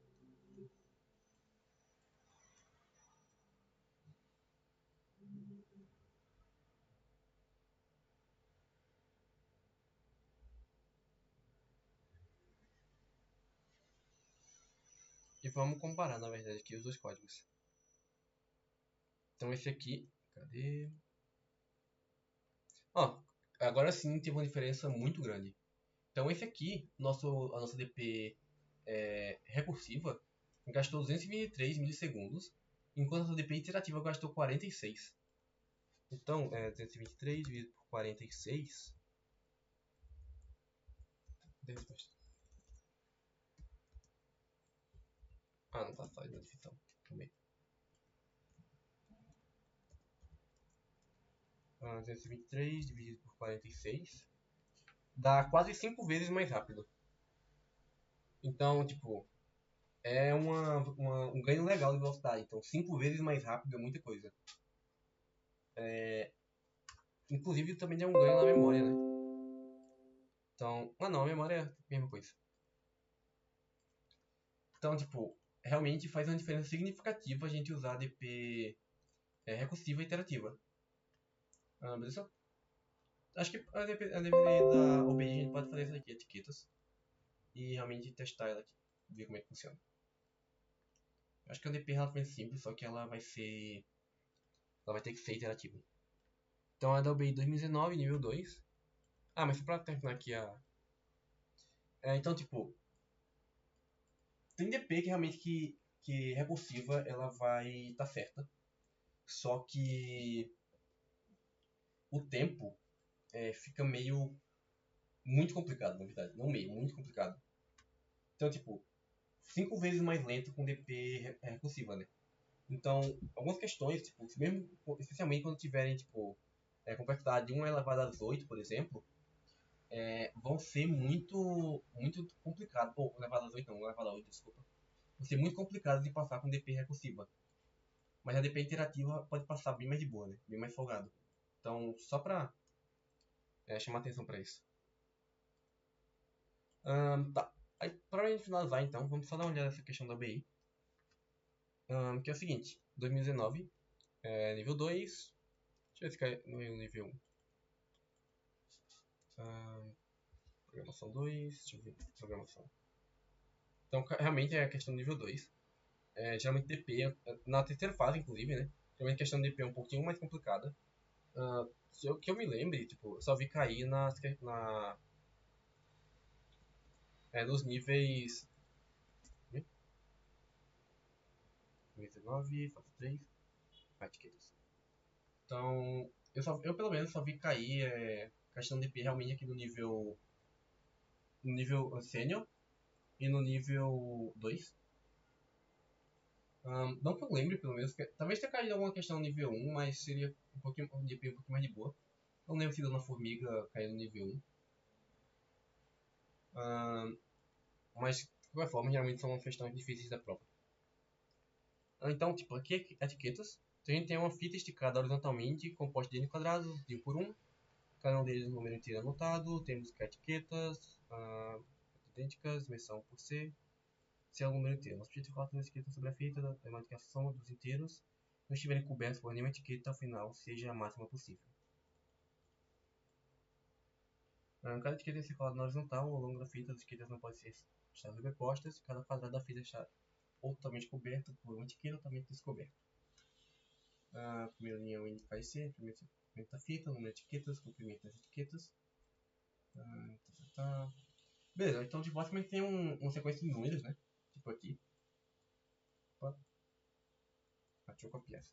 E vamos comparar, na verdade, aqui os dois códigos. Então esse aqui, cadê? Ó, agora sim teve uma diferença muito grande. Então esse aqui, a nossa DP recursiva, gastou 223 milissegundos, enquanto a nossa DP iterativa gastou 46. Então, 223 dividido por 46... Ah, não tá saindo a divisão. Também. 223 dividido por 46 dá quase 5 vezes mais rápido. Então, tipo, é um ganho legal de velocidade. Então, 5 vezes mais rápido é muita coisa. Inclusive, também tem um ganho na memória, né? Então, não, a memória é a mesma coisa. Então, tipo, realmente faz uma diferença significativa a gente usar a DP recursiva e iterativa. Beleza? Acho que a DP da OBI a gente pode fazer isso aqui, etiquetas, e realmente testar ela aqui, ver como é que funciona. Acho que a DP é relativamente simples, só que ela vai ter que ser iterativa. Então a da OBI 2019, nível 2. Mas só pra terminar aqui então, tipo, tem DP que realmente que recursiva ela vai estar certa. Só que o tempo fica meio muito complicado, na verdade. Não meio, muito complicado. Então, tipo, 5 vezes mais lento com DP recursiva, né? Então, algumas questões, tipo, mesmo, especialmente quando tiverem, tipo, complexidade 1 elevado a 8, por exemplo, vão ser muito complicado. Ou, elevado a 8 não, elevado a 8, desculpa. Vão ser muito complicado de passar com DP recursiva. Mas a DP interativa pode passar bem mais de boa, né? Bem mais folgado. Então, só pra chamar atenção pra isso. Tá. Aí, pra gente finalizar, então, vamos só dar uma olhada nessa questão da BI. Que é o seguinte. 2019, nível 2. Deixa eu ver se cai no nível 1. Programação 2. Deixa eu ver. Programação. Então, realmente é a questão do nível 2. Geralmente DP, na terceira fase, inclusive, né? Geralmente a questão de DP é um pouquinho mais complicada. Que eu me lembre, tipo, eu só vi cair nos níveis 19, fase 3, etiquetas. Então, eu pelo menos só vi cair questão de DP realmente aqui no nível sênior e no nível 2. Não que eu lembre, pelo menos. Talvez tenha caído alguma questão no nível 1, mas seria um DP um pouquinho mais de boa. Não lembro se Dona Formiga caiu no nível 1. Mas, de qualquer forma, geralmente são questões difíceis da prova. Então, tipo, aqui etiquetas. Então, a gente tem uma fita esticada horizontalmente, composta de n quadrados, de 1 por 1. Cada um deles um número inteiro anotado. Temos que etiquetas idênticas, menção por C. Se é um número inteiro. Nosso objetivo é colocar uma etiqueta sobre a fita, lembrando que a soma dos inteiros não estiverem cobertos por nenhuma etiqueta, ao final seja a máxima possível. Cada etiqueta é circulada na horizontal, ao longo da fita, as etiquetas não podem estar sobrepostas, cada quadrado da fita está ou totalmente coberto por uma etiqueta ou totalmente descoberto. A primeira linha é o NKC, primeiro da fita, número de etiquetas, comprimento das etiquetas. Beleza, então de basicamente tem uma sequência de números, né? Tipo aqui. Opa. Deixa eu copiar essa.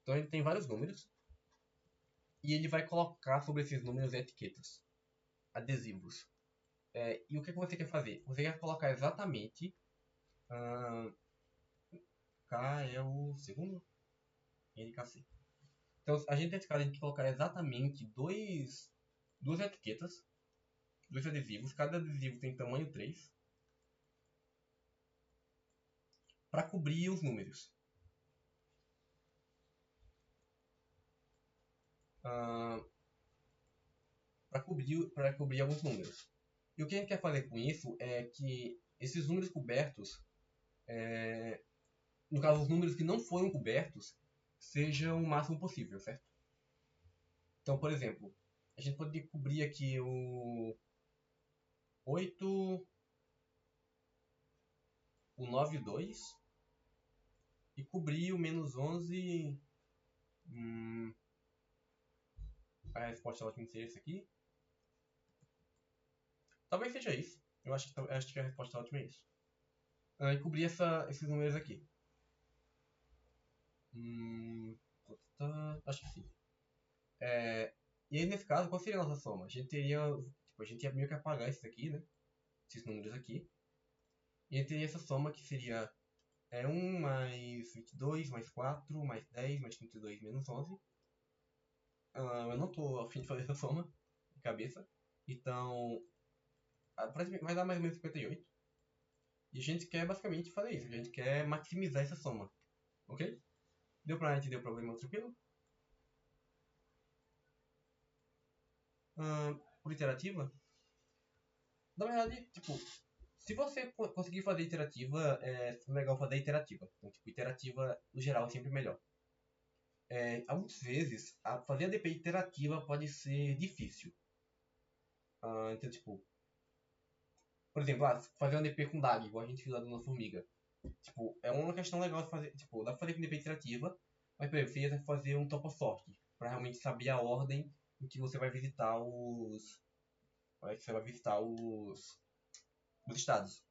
Então ele tem vários números. E ele vai colocar sobre esses números etiquetas, adesivos. E o que você quer fazer? Você quer colocar exatamente. K é o segundo? NKC. Então a gente tem esse caso de colocar exatamente duas etiquetas, dois adesivos. Cada adesivo tem tamanho 3. Para cobrir os números. Para cobrir alguns números. E o que a gente quer fazer com isso é que esses números cobertos, no caso os números que não foram cobertos, sejam o máximo possível, certo? Então, por exemplo, a gente pode cobrir aqui o 8, o 9 e o 2, e cobrir o menos 11. A resposta ótima seria esse aqui. Talvez seja isso. Eu acho que a resposta ótima é isso. E cobrir esses números aqui. Acho que sim. E aí, nesse caso, qual seria a nossa soma? A gente ia meio que apagar isso aqui, né? Esses números aqui. E aí teria essa soma que seria 1 mais 22, mais 4, mais 10, mais 32, menos 11. Eu não tô a fim de fazer essa soma de cabeça. Então, vai dar mais ou menos 58. E a gente quer basicamente fazer isso. A gente quer maximizar essa soma. Ok? Deu pra entender o problema tranquilo? Por iterativa? Na verdade, tipo, se você conseguir fazer iterativa, é legal fazer iterativa. Então, tipo, iterativa, no geral, é sempre melhor. Algumas vezes, fazer a DP iterativa pode ser difícil. Então, tipo, por exemplo, fazer uma DP com DAG, igual a gente fez lá na Formiga. Tipo, é uma questão legal de fazer. Tipo, dá pra fazer com DP iterativa, mas, por exemplo, você ia fazer um topo sort, pra realmente saber a ordem em que você vai visitar os estados.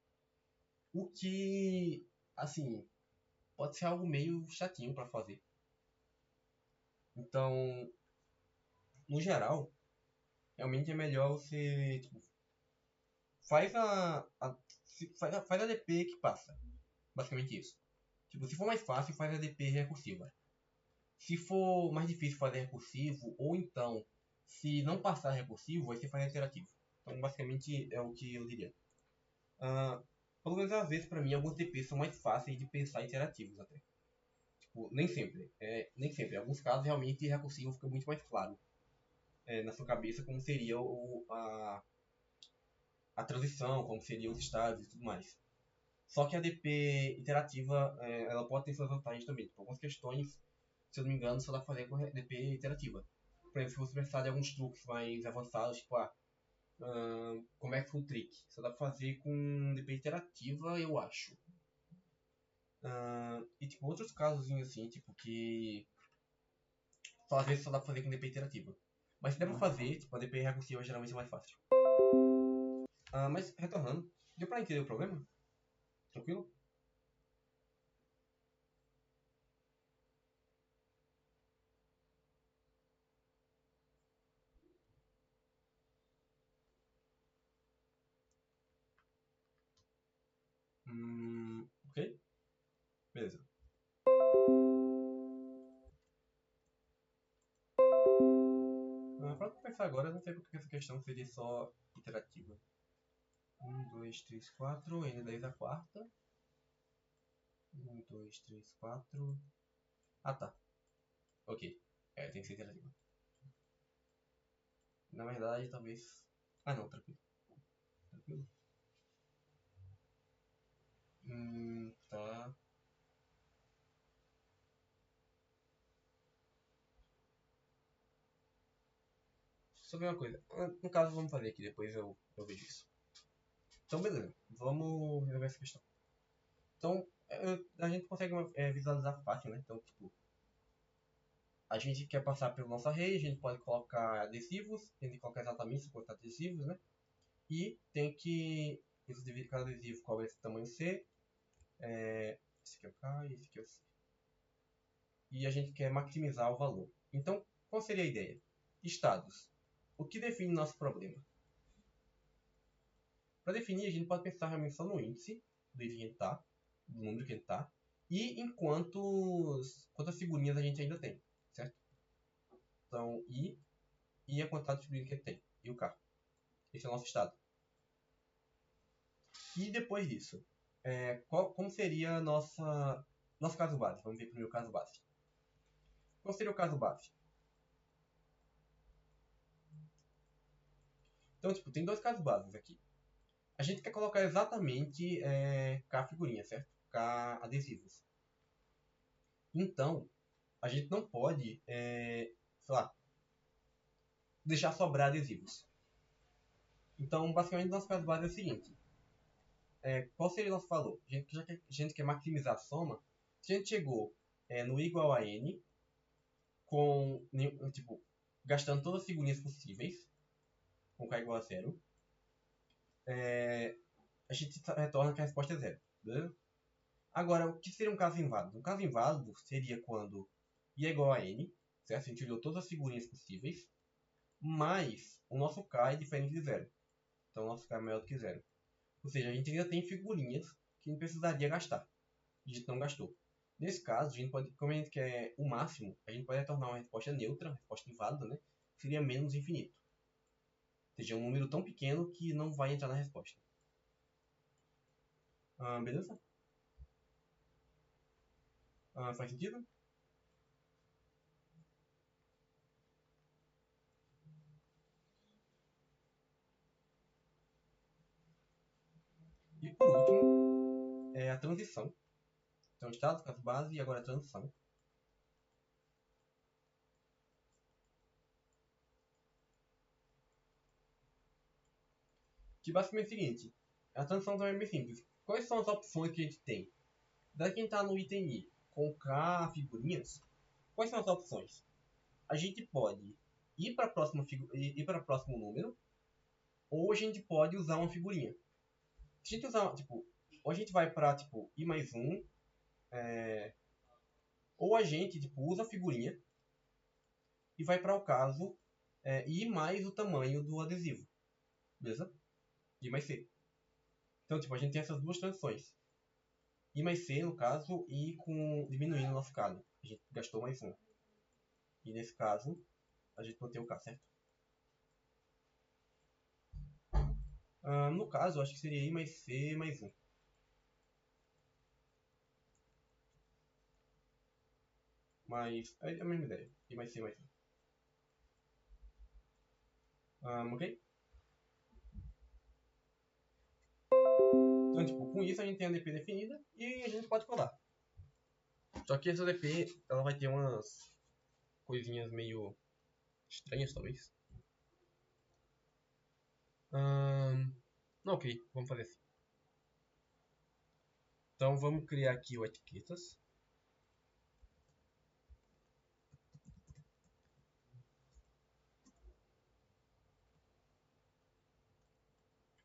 O que, assim, pode ser algo meio chatinho pra fazer. Então, no geral, realmente é melhor você, tipo, faz faz a DP que passa. Basicamente isso. Tipo, se for mais fácil, faz a DP recursiva. Se for mais difícil fazer recursivo, ou então, se não passar recursivo, aí você faz interativo. Então, basicamente, é o que eu diria. Pelo menos às vezes, pra mim, alguns DPs são mais fáceis de pensar interativos até. Tipo, nem sempre. Nem sempre. Em alguns casos, realmente, recursivo fica muito mais claro na sua cabeça como seria a transição, como seriam os estados e tudo mais. Só que a DP interativa, ela pode ter suas vantagens também. Tipo, algumas questões, se eu não me engano, só dá pra fazer com a DP interativa. Por exemplo, se você precisar de alguns truques mais avançados, tipo, como é que foi o trick? Só dá pra fazer com DP interativa, eu acho. E, tipo, outros casos assim, tipo, que só às vezes só dá pra fazer com DP interativa. Mas se der pra fazer, tipo, a DP recursiva geralmente é mais fácil. Mas, retornando, deu pra entender o problema? Tranquilo? Ok? Beleza. Para começar agora, eu não sei porque essa questão seria só iterativa. 1, 2, 3, 4, N10 a quarta. 1, 2, 3, 4. Ah, tá. Ok. Tem que ser iterativa. Na verdade, talvez... Ah, não, tranquilo. Tranquilo. Tá. Só ver uma coisa. No caso, vamos fazer aqui, depois eu vejo isso. Então, beleza. Vamos resolver essa questão. Então, a gente consegue visualizar fácil, né? Então, tipo, a gente quer passar pelo nosso array, a gente pode colocar adesivos, tem que colocar exatamente quantos adesivos, né? E tem que dividir cada adesivo qual é esse tamanho C, esse aqui é o K e esse aqui é o C. E a gente quer maximizar o valor. Então, qual seria a ideia? Estados. O que define nosso problema? Para definir, a gente pode pensar realmente só no índice do item que a gente tá, do número que a gente tá, e em quantas figurinhas a gente ainda tem, certo? Então, e a quantidade de figurinhas que a gente tem, e o K. Esse é o nosso estado. E depois disso, como seria nosso caso base? Vamos ver primeiro o caso base. Qual seria o caso base? Então, tipo, tem dois casos bases aqui. A gente quer colocar exatamente K figurinhas, certo? K adesivos. Então, a gente não pode, sei lá, deixar sobrar adesivos. Então, basicamente, nosso caso base é o seguinte. Qual seria o nosso valor? Já que a gente quer maximizar a soma, se a gente chegou no igual a n, com, tipo, gastando todas as figurinhas possíveis, com k igual a 0, a gente retorna que a resposta é 0. Beleza? Agora, o que seria um caso inválido? Um caso inválido seria quando i é igual a n, certo? A gente olhou todas as figurinhas possíveis, mas o nosso k é diferente de 0. Então, o nosso k é maior do que 0. Ou seja, a gente ainda tem figurinhas que a gente precisaria gastar. E a gente não gastou. Nesse caso, a gente pode, como a gente quer o máximo, a gente pode retornar uma resposta neutra, uma resposta inválida, né? Que seria menos infinito. Ou seja, um número tão pequeno que não vai entrar na resposta. Beleza? Faz sentido? E por último, é a transição. Então, estado, caso base e agora a transição. Que basicamente é o seguinte, a transição também é bem simples. Quais são as opções que a gente tem? Daqui quem está no item I, com K figurinhas, quais são as opções? A gente pode ir para o próximo número, ou a gente pode usar uma figurinha. Se a gente usar, tipo, ou a gente vai para, tipo, I mais 1, ou a gente, tipo, usa a figurinha e vai para o caso I mais o tamanho do adesivo. Beleza? I mais C. Então, tipo, a gente tem essas duas transições. I mais C, no caso, e com diminuindo o nosso caso. A gente gastou mais 1. E nesse caso, a gente mantém o K, certo? No caso, eu acho que seria I mais C mais 1. Mas é a mesma ideia. I mais C mais 1. Ok? Então, tipo, com isso a gente tem a DP definida e a gente pode colar. Só que essa DP, ela vai ter umas coisinhas meio estranhas, talvez. Não, ok, vamos fazer assim. Então vamos criar aqui o etiquetas.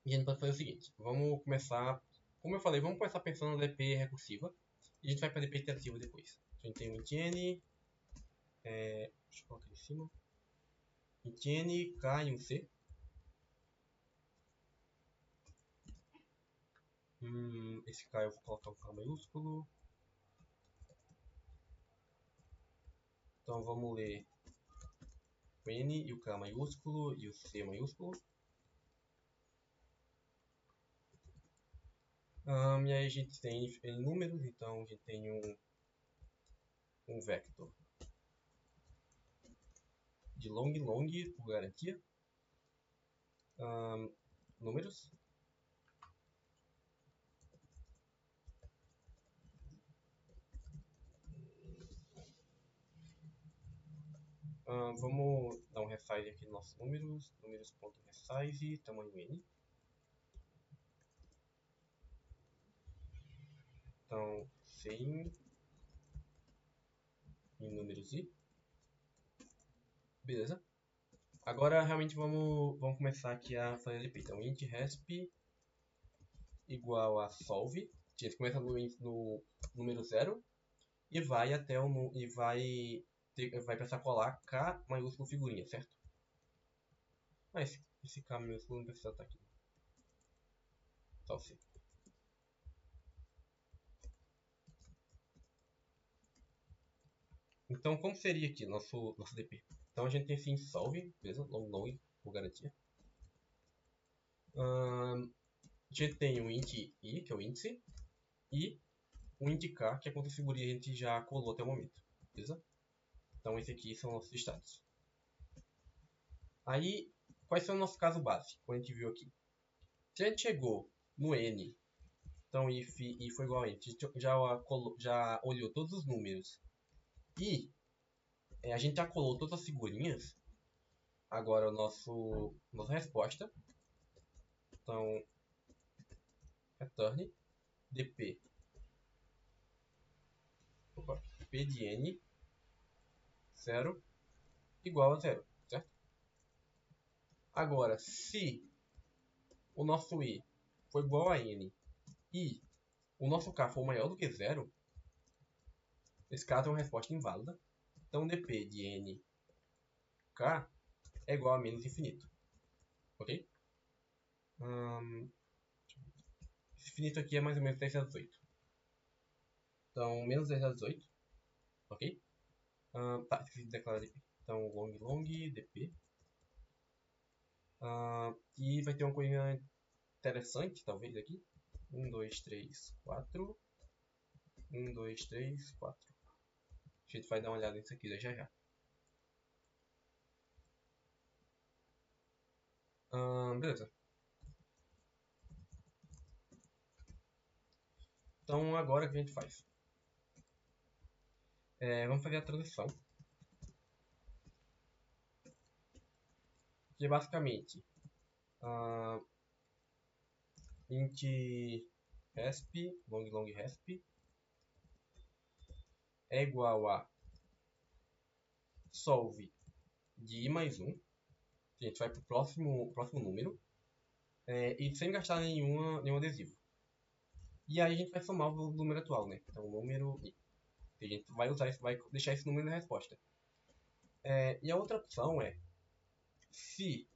E a gente pode fazer o seguinte, vamos começar, como eu falei, vamos começar pensando na DP recursiva. E a gente vai para a DP iterativa depois. Então, a gente tem o int n, deixa eu colocar aqui em cima. Int n, k e um c. Esse k eu vou colocar um k maiúsculo. Então vamos ler o n e o k maiúsculo e o c maiúsculo. E aí a gente tem N números, então a gente tem um vector de long, por garantia. Números. Vamos dar um resize aqui nos nossos números. Números.resize, tamanho N. Então, sem em números I. Beleza. Agora, realmente, vamos começar aqui a fazer DP. Então, int resp igual a solve. A gente começa no número 0 e vai até o e vai precisar colar K maiúsculo figurinha, certo? Mas esse K maiúsculo não precisa estar aqui. Só C. Então, como seria aqui nosso DP? Então, a gente tem esse int solve, beleza? Long, por garantia. A gente tem o int i, que é o índice, e o int k, que é quanta figurinha a gente já colou até o momento, beleza? Então, esse aqui são nossos estados. Aí, quais são o nosso caso base, como a gente viu aqui? Se a gente chegou no n, então if i foi igual a n, a gente já olhou todos os números e a gente já colou todas as figurinhas. Agora, nossa resposta. Então, return dp p de n 0 igual a 0, certo? Agora, se o nosso I for igual a N e o nosso K for maior do que zero, nesse caso é uma resposta inválida. Então dp de N K é igual a menos infinito. Ok? Esse infinito aqui é mais ou menos 10 a 18. Então, menos 10 a 18. Ok? Tá, esqueci de declarar dp. Então, long dp. E vai ter uma coisa interessante, talvez, aqui. 1, 2, 3, 4. 1, 2, 3, 4. A gente vai dar uma olhada nisso aqui já já. Beleza. Então, agora o que a gente faz? Vamos fazer a transição. Que é basicamente int resp, long resp, é igual a solve de i mais 1. A gente vai para o próximo número. E sem gastar nenhum adesivo. E aí a gente vai somar o número atual, né? Então o número i. A gente vai usar isso, vai deixar esse número na resposta. E a outra opção é, se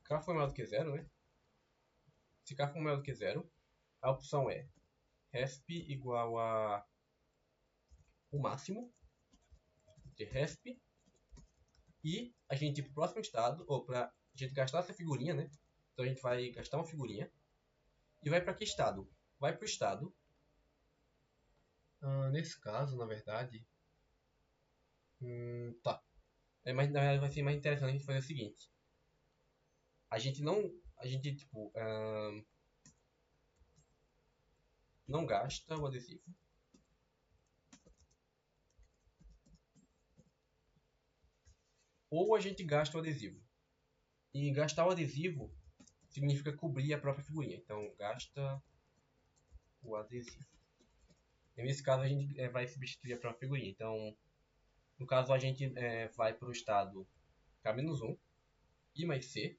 k for maior do que zero, né? Se k for maior do que zero, a opção é resp igual a o máximo de resp, e a gente ir para o próximo estado, ou para a gente gastar essa figurinha, né? Então a gente vai gastar uma figurinha e vai para que estado? Vai para o estado. Nesse caso, na verdade, tá. Na verdade vai ser mais interessante a gente fazer o seguinte. A gente tipo, não gasta o adesivo. Ou a gente gasta o adesivo. E gastar o adesivo significa cobrir a própria figurinha. Então, gasta o adesivo. E nesse caso, a gente vai substituir a própria figurinha. Então, no caso, a gente vai para o estado K-1, I mais C.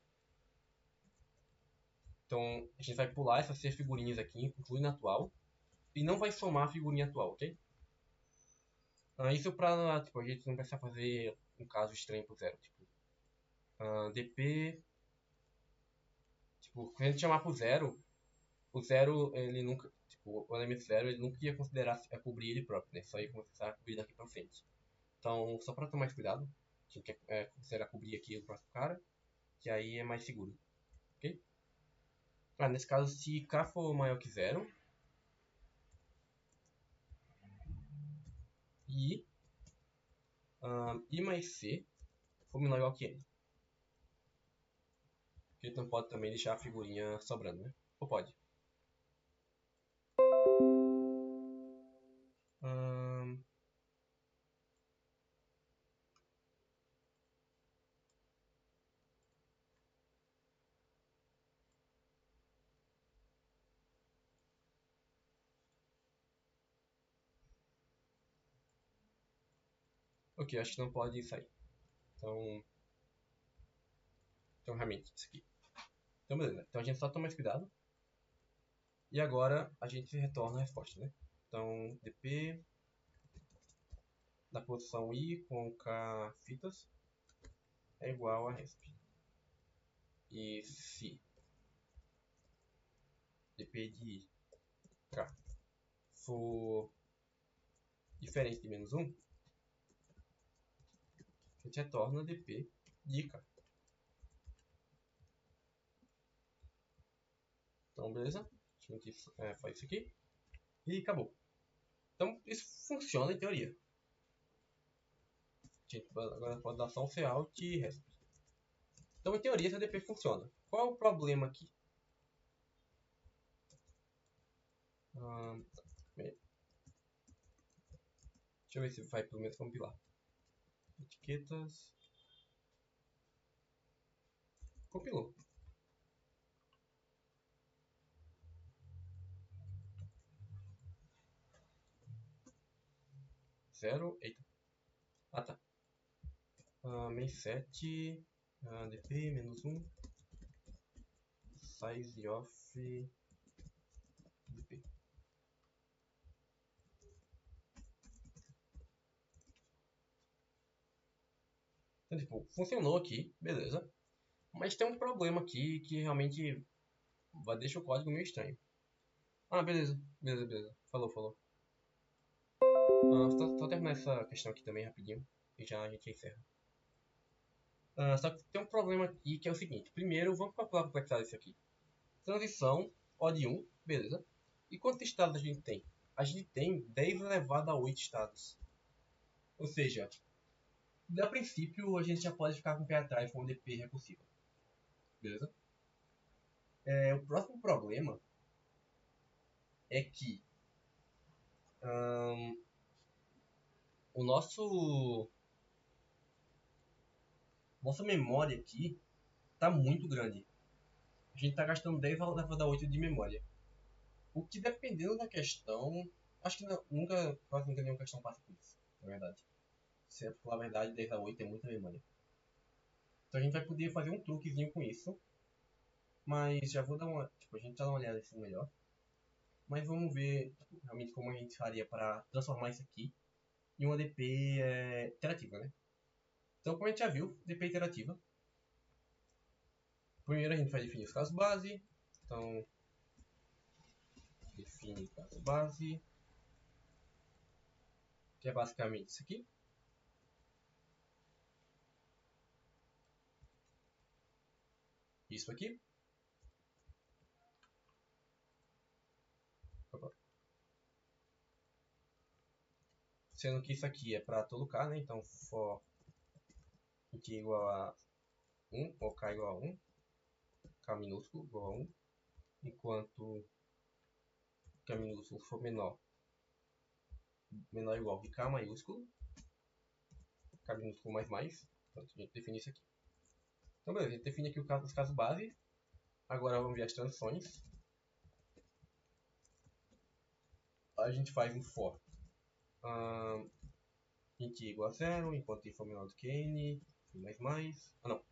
Então, a gente vai pular essas 6 figurinhas aqui, incluindo a atual. E não vai somar a figurinha atual, ok? Isso para tipo, a gente não precisar fazer um caso estranho pro zero. Tipo, dp. Tipo, quando a gente chamar pro zero, o zero, ele nunca. Tipo, o elemento zero, ele nunca ia considerar cobrir ele próprio, né? Só ia começar a cobrir daqui pra frente. Então, só para tomar mais cuidado, a gente quer considerar cobrir aqui o próximo cara, que aí é mais seguro. Ok? Nesse caso, se k for maior que zero, e I mais C for menor que N. Porque a gente não pode também deixar a figurinha sobrando, né? Ou pode? Ok, acho que não pode sair. Então realmente, isso aqui. Então beleza. Então a gente só toma esse cuidado. E agora a gente retorna a resposta, né? Então dp da posição i com k fitas é igual a resp. E se dp de k for diferente de menos 1, a gente retorna dp de k. Então beleza? A gente faz isso aqui e acabou. Então isso funciona em teoria. A gente agora pode dar só um cout e resp. Então em teoria essa dp funciona. Qual é o problema aqui? Deixa eu ver se vai pelo menos compilar. Etiquetas. Compilou. 0. Eita. Ah, tá. Main 7. dp menos 1. size of DP. Então, tipo, funcionou aqui, beleza. Mas tem um problema aqui que realmente deixa o código meio estranho. Ah, beleza, beleza, beleza. Falou. Só terminar essa questão aqui também rapidinho e já a gente encerra. Só que tem um problema aqui que é o seguinte. Primeiro, vamos calcular a complexidade disso aqui. Transição, O de 1, beleza. E quantos estados a gente tem? A gente tem 10 elevado a 8 estados. Ou seja, a princípio a gente já pode ficar com o pé atrás com o DP recursivo. Beleza? O próximo problema é que o nossa memória aqui está muito grande. A gente está gastando 10 elevado a 8 de memória. O que, dependendo da questão, acho que quase nunca nenhuma questão passa por isso, na verdade. Se é falar a verdade, 10 a 8 é muita memória. Então a gente vai poder fazer um truquezinho com isso. Mas já vou dar uma. Tipo, a gente já dá uma olhada nisso melhor. Mas vamos ver tipo, realmente como a gente faria para transformar isso aqui em uma DP iterativa, né? Então, como a gente já viu, DP iterativa. Primeiro a gente vai definir os casos base. Então, define caso base, que é basicamente isso aqui. Isso aqui. Opa. Sendo que isso aqui é para todo K, né? Então, for int igual a 1, ou K igual a 1, K minúsculo igual a 1, enquanto K minúsculo for menor ou igual que K maiúsculo, K minúsculo mais, portanto a gente define isso aqui. Então beleza, a gente define aqui os casos base, agora vamos ver as transições. A gente faz um for int igual a 0, enquanto i for menor do que n, ah não,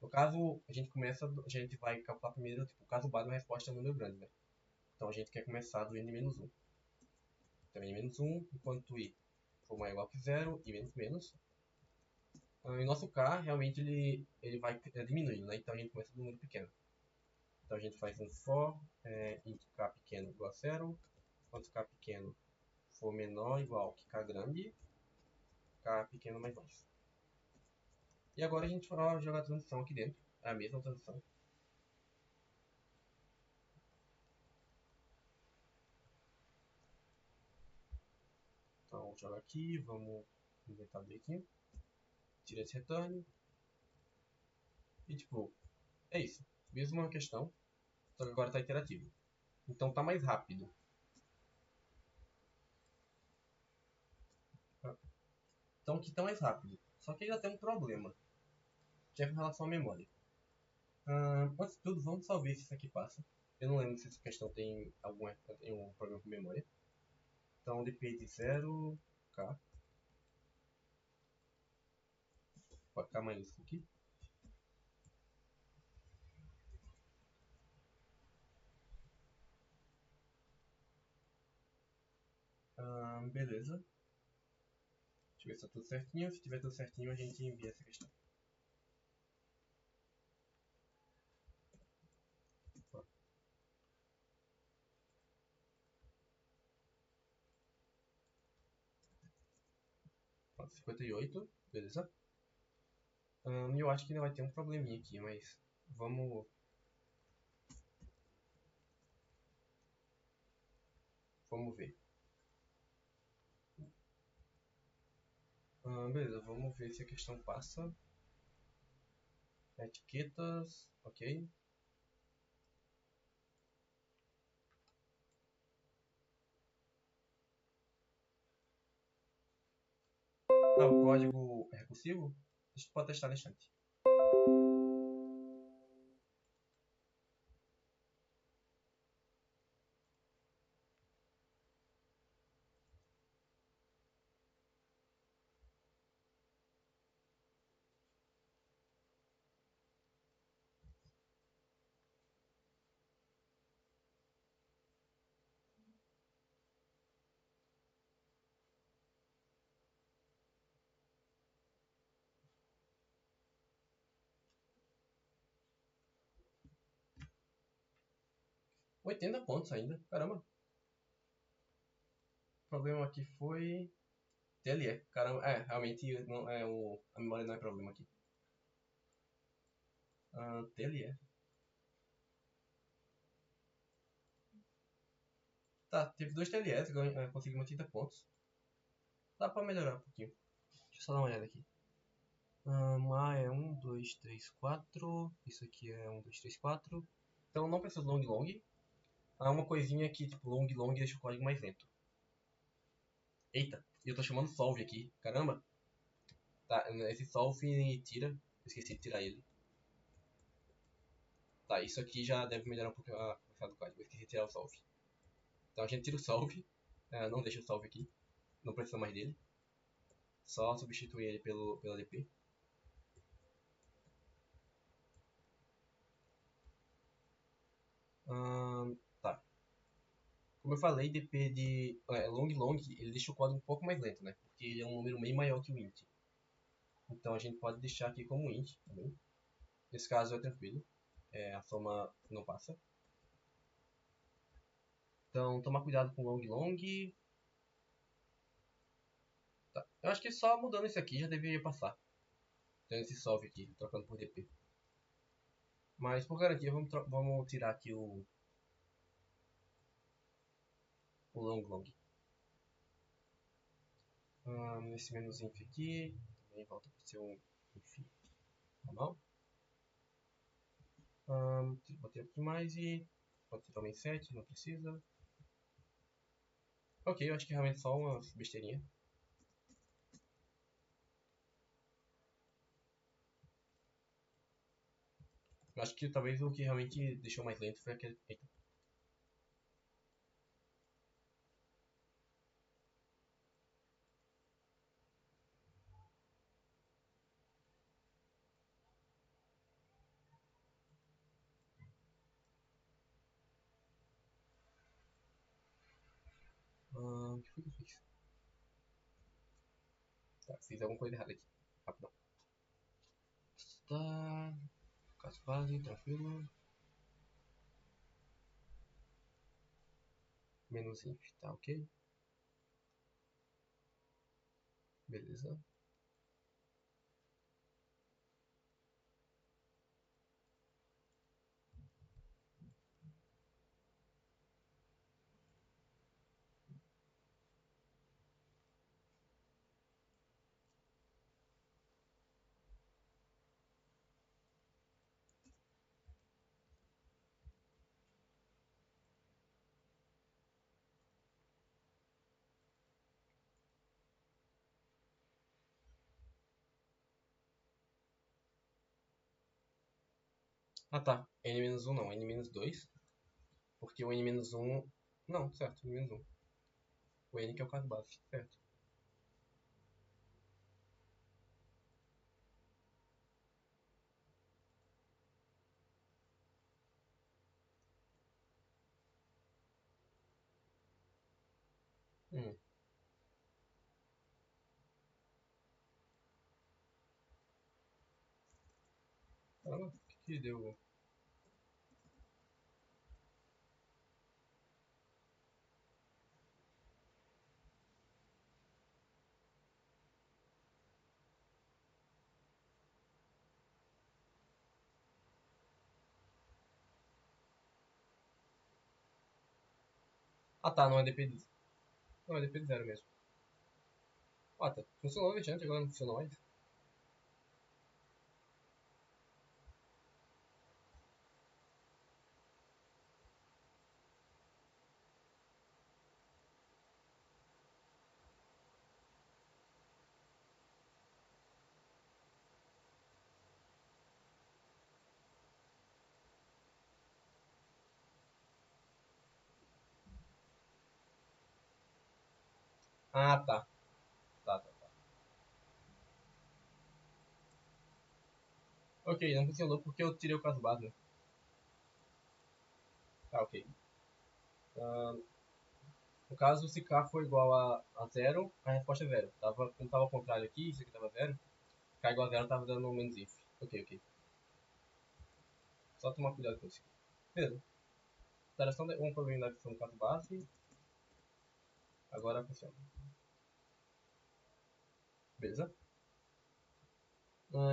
no caso a gente vai calcular primeiro tipo, o caso base uma resposta é um número grande, né? Então a gente quer começar do n-1. Então n-1, enquanto i for maior ou igual que 0 e menos. Em nosso K, realmente ele vai diminuindo, né? Então a gente começa do número pequeno. Então a gente faz um for int K pequeno igual a 0, enquanto K pequeno for menor ou igual que K grande, K pequeno mais. E agora a gente vai jogar a transição aqui dentro, é a mesma transição. Então vamos jogar aqui, vamos inventar direitinho. Tira esse return. E tipo, é isso. Mesma questão, só que agora está interativo. Então tá mais rápido. Então aqui tá mais rápido. Só que ainda tem um problema, que é com relação à memória. Antes de tudo, vamos só ver se isso aqui passa. Eu não lembro se essa questão tem um problema com memória. Então dp de 0, K. Pode K maiúsculo aqui. Beleza. Deixa eu ver se está tudo certinho. Se tiver tudo certinho, a gente envia essa questão. Ó, 58, beleza. Eu acho que ainda vai ter um probleminha aqui, mas vamos ver. Beleza, vamos ver se a questão passa. Etiquetas, ok. O código é recursivo? A gente pode testar no instante. 80 pontos ainda. Caramba. O problema aqui foi TLE. Caramba, realmente não, a memória não é problema aqui. TLE. Tá, teve 2 TLEs, conseguimos 80 pontos. Dá pra melhorar um pouquinho. Deixa eu só dar uma olhada aqui. A é 1, 2, 3, 4. Isso aqui é 1, 2, 3, 4. Então não precisa de long long. Há uma coisinha que, tipo, long long deixa o código mais lento. Eita, eu tô chamando solve aqui. Caramba. Tá, esse solve tira. Esqueci de tirar ele. Tá, isso aqui já deve melhorar um pouco a velocidade do código. Eu esqueci de tirar o solve. Então a gente tira o solve. Não deixa o solve aqui. Não precisa mais dele. Só substituir ele pelo ADP. Tá. Como eu falei, DP de long long, ele deixa o código um pouco mais lento, né? Porque ele é um número bem maior que o int. Então a gente pode deixar aqui como int também. Nesse caso é tranquilo. A soma não passa. Então tomar cuidado com long long. Tá. Eu acho que só mudando isso aqui já deveria passar. Então esse solve aqui, trocando por DP. Mas por garantia vamos tirar aqui o long long. Esse menos inf aqui também volta para ser um inf normal. Botei aqui mais e pode ser também 7, não precisa. Ok, eu acho que realmente só uma besteirinha. Eu acho que talvez o que realmente deixou mais lento foi aquele. Eita. O que foi que eu fiz? Tá, fiz alguma coisa errada aqui. Rapidão. Tá. Caso base, tranquilo. Menos inf, tá ok? Beleza. Ah tá, n-1 não, n-2. Porque o n-1. Não, certo, n-1. O n que é o caso base, certo. Hum. Caramba, o que deu? Ah tá, não é DP de. Não, é DP de 0 mesmo. Ah tá, funcionou antes, agora não funcionou mais. Ah tá. Tá, tá, tá. Ok, não funcionou porque eu tirei o caso base, né? Tá, ok. Ah, no caso, se k for igual a 0, a resposta é 0. Como tava ao contrário aqui, isso aqui tava 0. K igual a 0 tava dando um menos if. Ok, ok. Só tomar cuidado com isso. Beleza. Alteração de um problema da versão do caso base. Agora funciona. Beleza?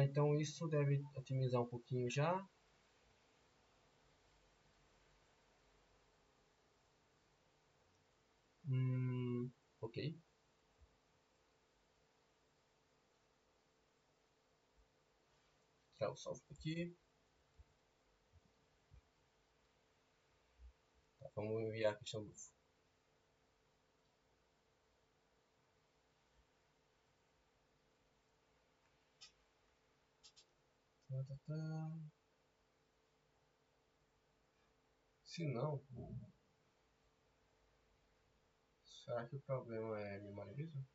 Então isso deve otimizar um pouquinho já. Ok. Tirar o salve aqui. Tá, vamos enviar a questão do. Se não, será que o problema é memória mesmo?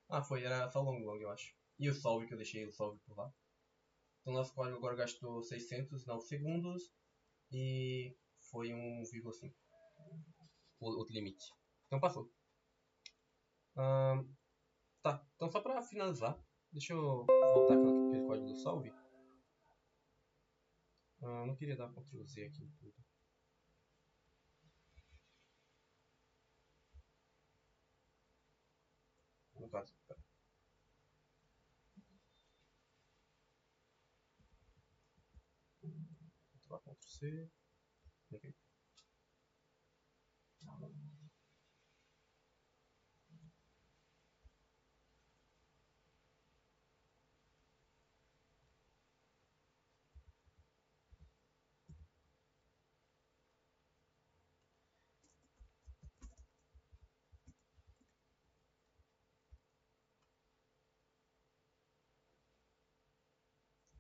Ah, era só long long, eu acho. E o solve que eu deixei o solve por lá. Então nosso código agora gastou 609 segundos e foi 1,5 o limite. Então passou. Tá, então só pra finalizar, deixa eu voltar aquele código do solve. Não queria dar Ctrl Z aqui em tudo. No caso, pera. Ctrl C. Ok.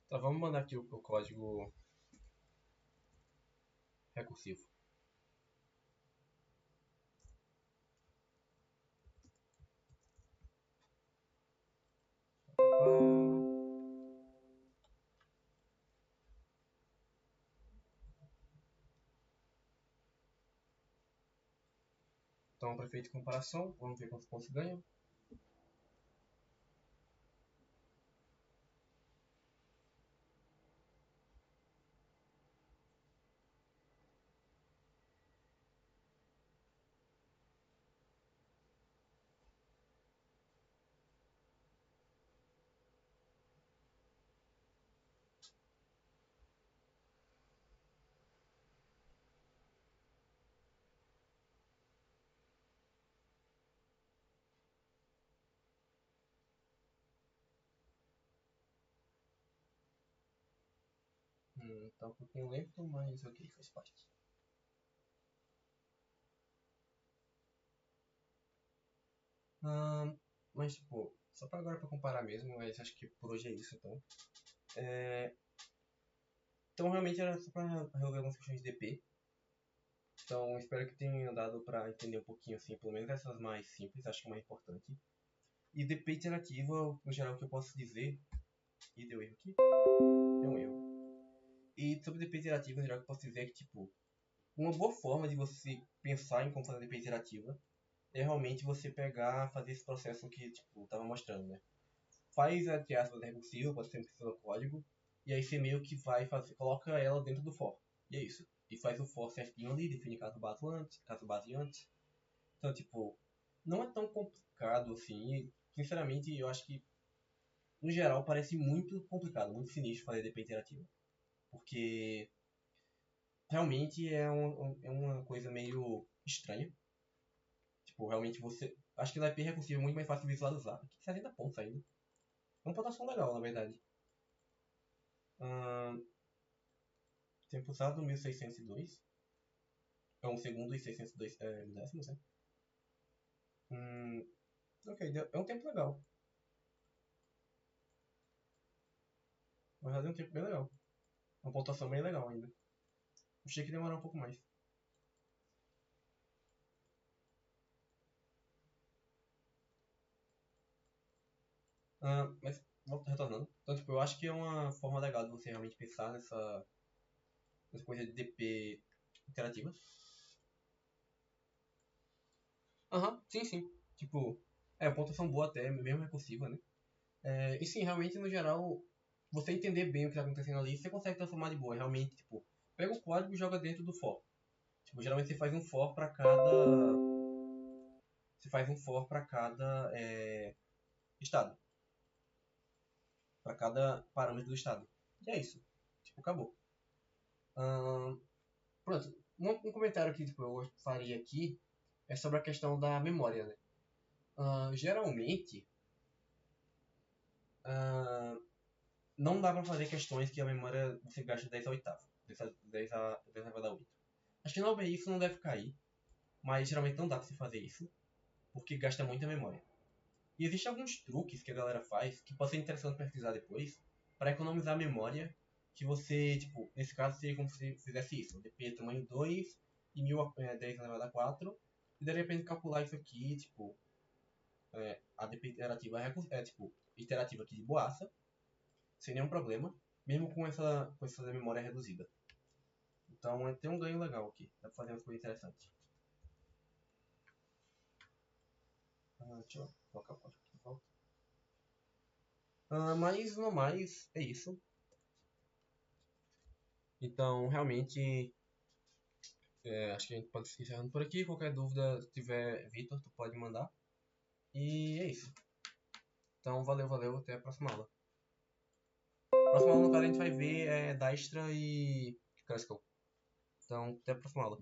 Tá, vamos mandar aqui o código recursivo. Então, para efeito de comparação, vamos ver quantos pontos ganha. Tá um pouquinho lento, mas ok, faz parte. Mas, tipo, só para agora para comparar mesmo, mas acho que por hoje é isso, então. Então, realmente era só para resolver algumas questões de DP. Então, espero que tenha dado para entender um pouquinho, assim, pelo menos essas mais simples, acho que é mais importante. E DP iterativa, no geral, o que eu posso dizer... Ih, deu erro aqui? Deu um erro. E sobre DP iterativa, no geral, o que eu posso dizer é que, tipo, uma boa forma de você pensar em como fazer DP iterativa é realmente você pegar, fazer esse processo que, tipo, tava mostrando, né? Faz, entre aspas, recursivo, pode ser precisa do código, e aí você meio que vai fazer, coloca ela dentro do for. E é isso. E faz o for certinho ali, define caso base antes. Então, tipo, não é tão complicado assim. E, sinceramente, eu acho que, no geral, parece muito complicado, muito sinistro fazer DP interativa. Porque realmente é uma coisa meio estranha. Tipo, realmente você. Acho que no IP recursivo é muito mais fácil de visualizar. Aqui 60 pontos ainda. É uma pontuação legal, na verdade. Tempo usado 1602. É um segundo e 602 décimos, né? Ok, é um tempo legal. Na verdade é um tempo bem legal. Uma pontuação bem legal ainda. Achei que ia demorar um pouco mais. Mas, retornando. Então, tipo, eu acho que é uma forma legal de você realmente pensar nessa coisa de DP interativa. Sim, sim. Tipo, pontuação boa até, mesmo recursiva, né? E sim, realmente, no geral, você entender bem o que está acontecendo ali, você consegue transformar de boa. Realmente, tipo, pega o código e joga dentro do for. Tipo, geralmente você faz um for para cada. Você faz um for para cada estado. Para cada parâmetro do estado. E é isso. Tipo, acabou. Pronto. Um comentário que tipo, eu faria aqui é sobre a questão da memória, né? Geralmente, não dá para fazer questões que a memória você gasta 10 a oitava. 10 a 10 a 8. Acho que não isso não deve cair. Mas geralmente não dá pra você fazer isso. Porque gasta muita memória. E existem alguns truques que a galera faz que pode ser interessante pesquisar depois para economizar memória. Que você, tipo, nesse caso seria como se fizesse isso: DP tamanho 2 e 1010 elevado a 4. E de repente calcular isso aqui, tipo, a DP iterativa tipo, iterativa aqui de boaça, sem nenhum problema, mesmo com essa memória reduzida. Então tem um ganho legal aqui, dá pra fazer umas coisas interessantes. Deixa eu colocar o código aqui de volta. Mas no mais, é isso. Então, realmente, acho que a gente pode se encerrando por aqui. Qualquer dúvida, se tiver, Vitor, tu pode mandar. E é isso. Então, valeu, até a próxima aula. Próxima aula, no caso, a gente vai ver Dijkstra e Kruskal. Então, até a próxima aula.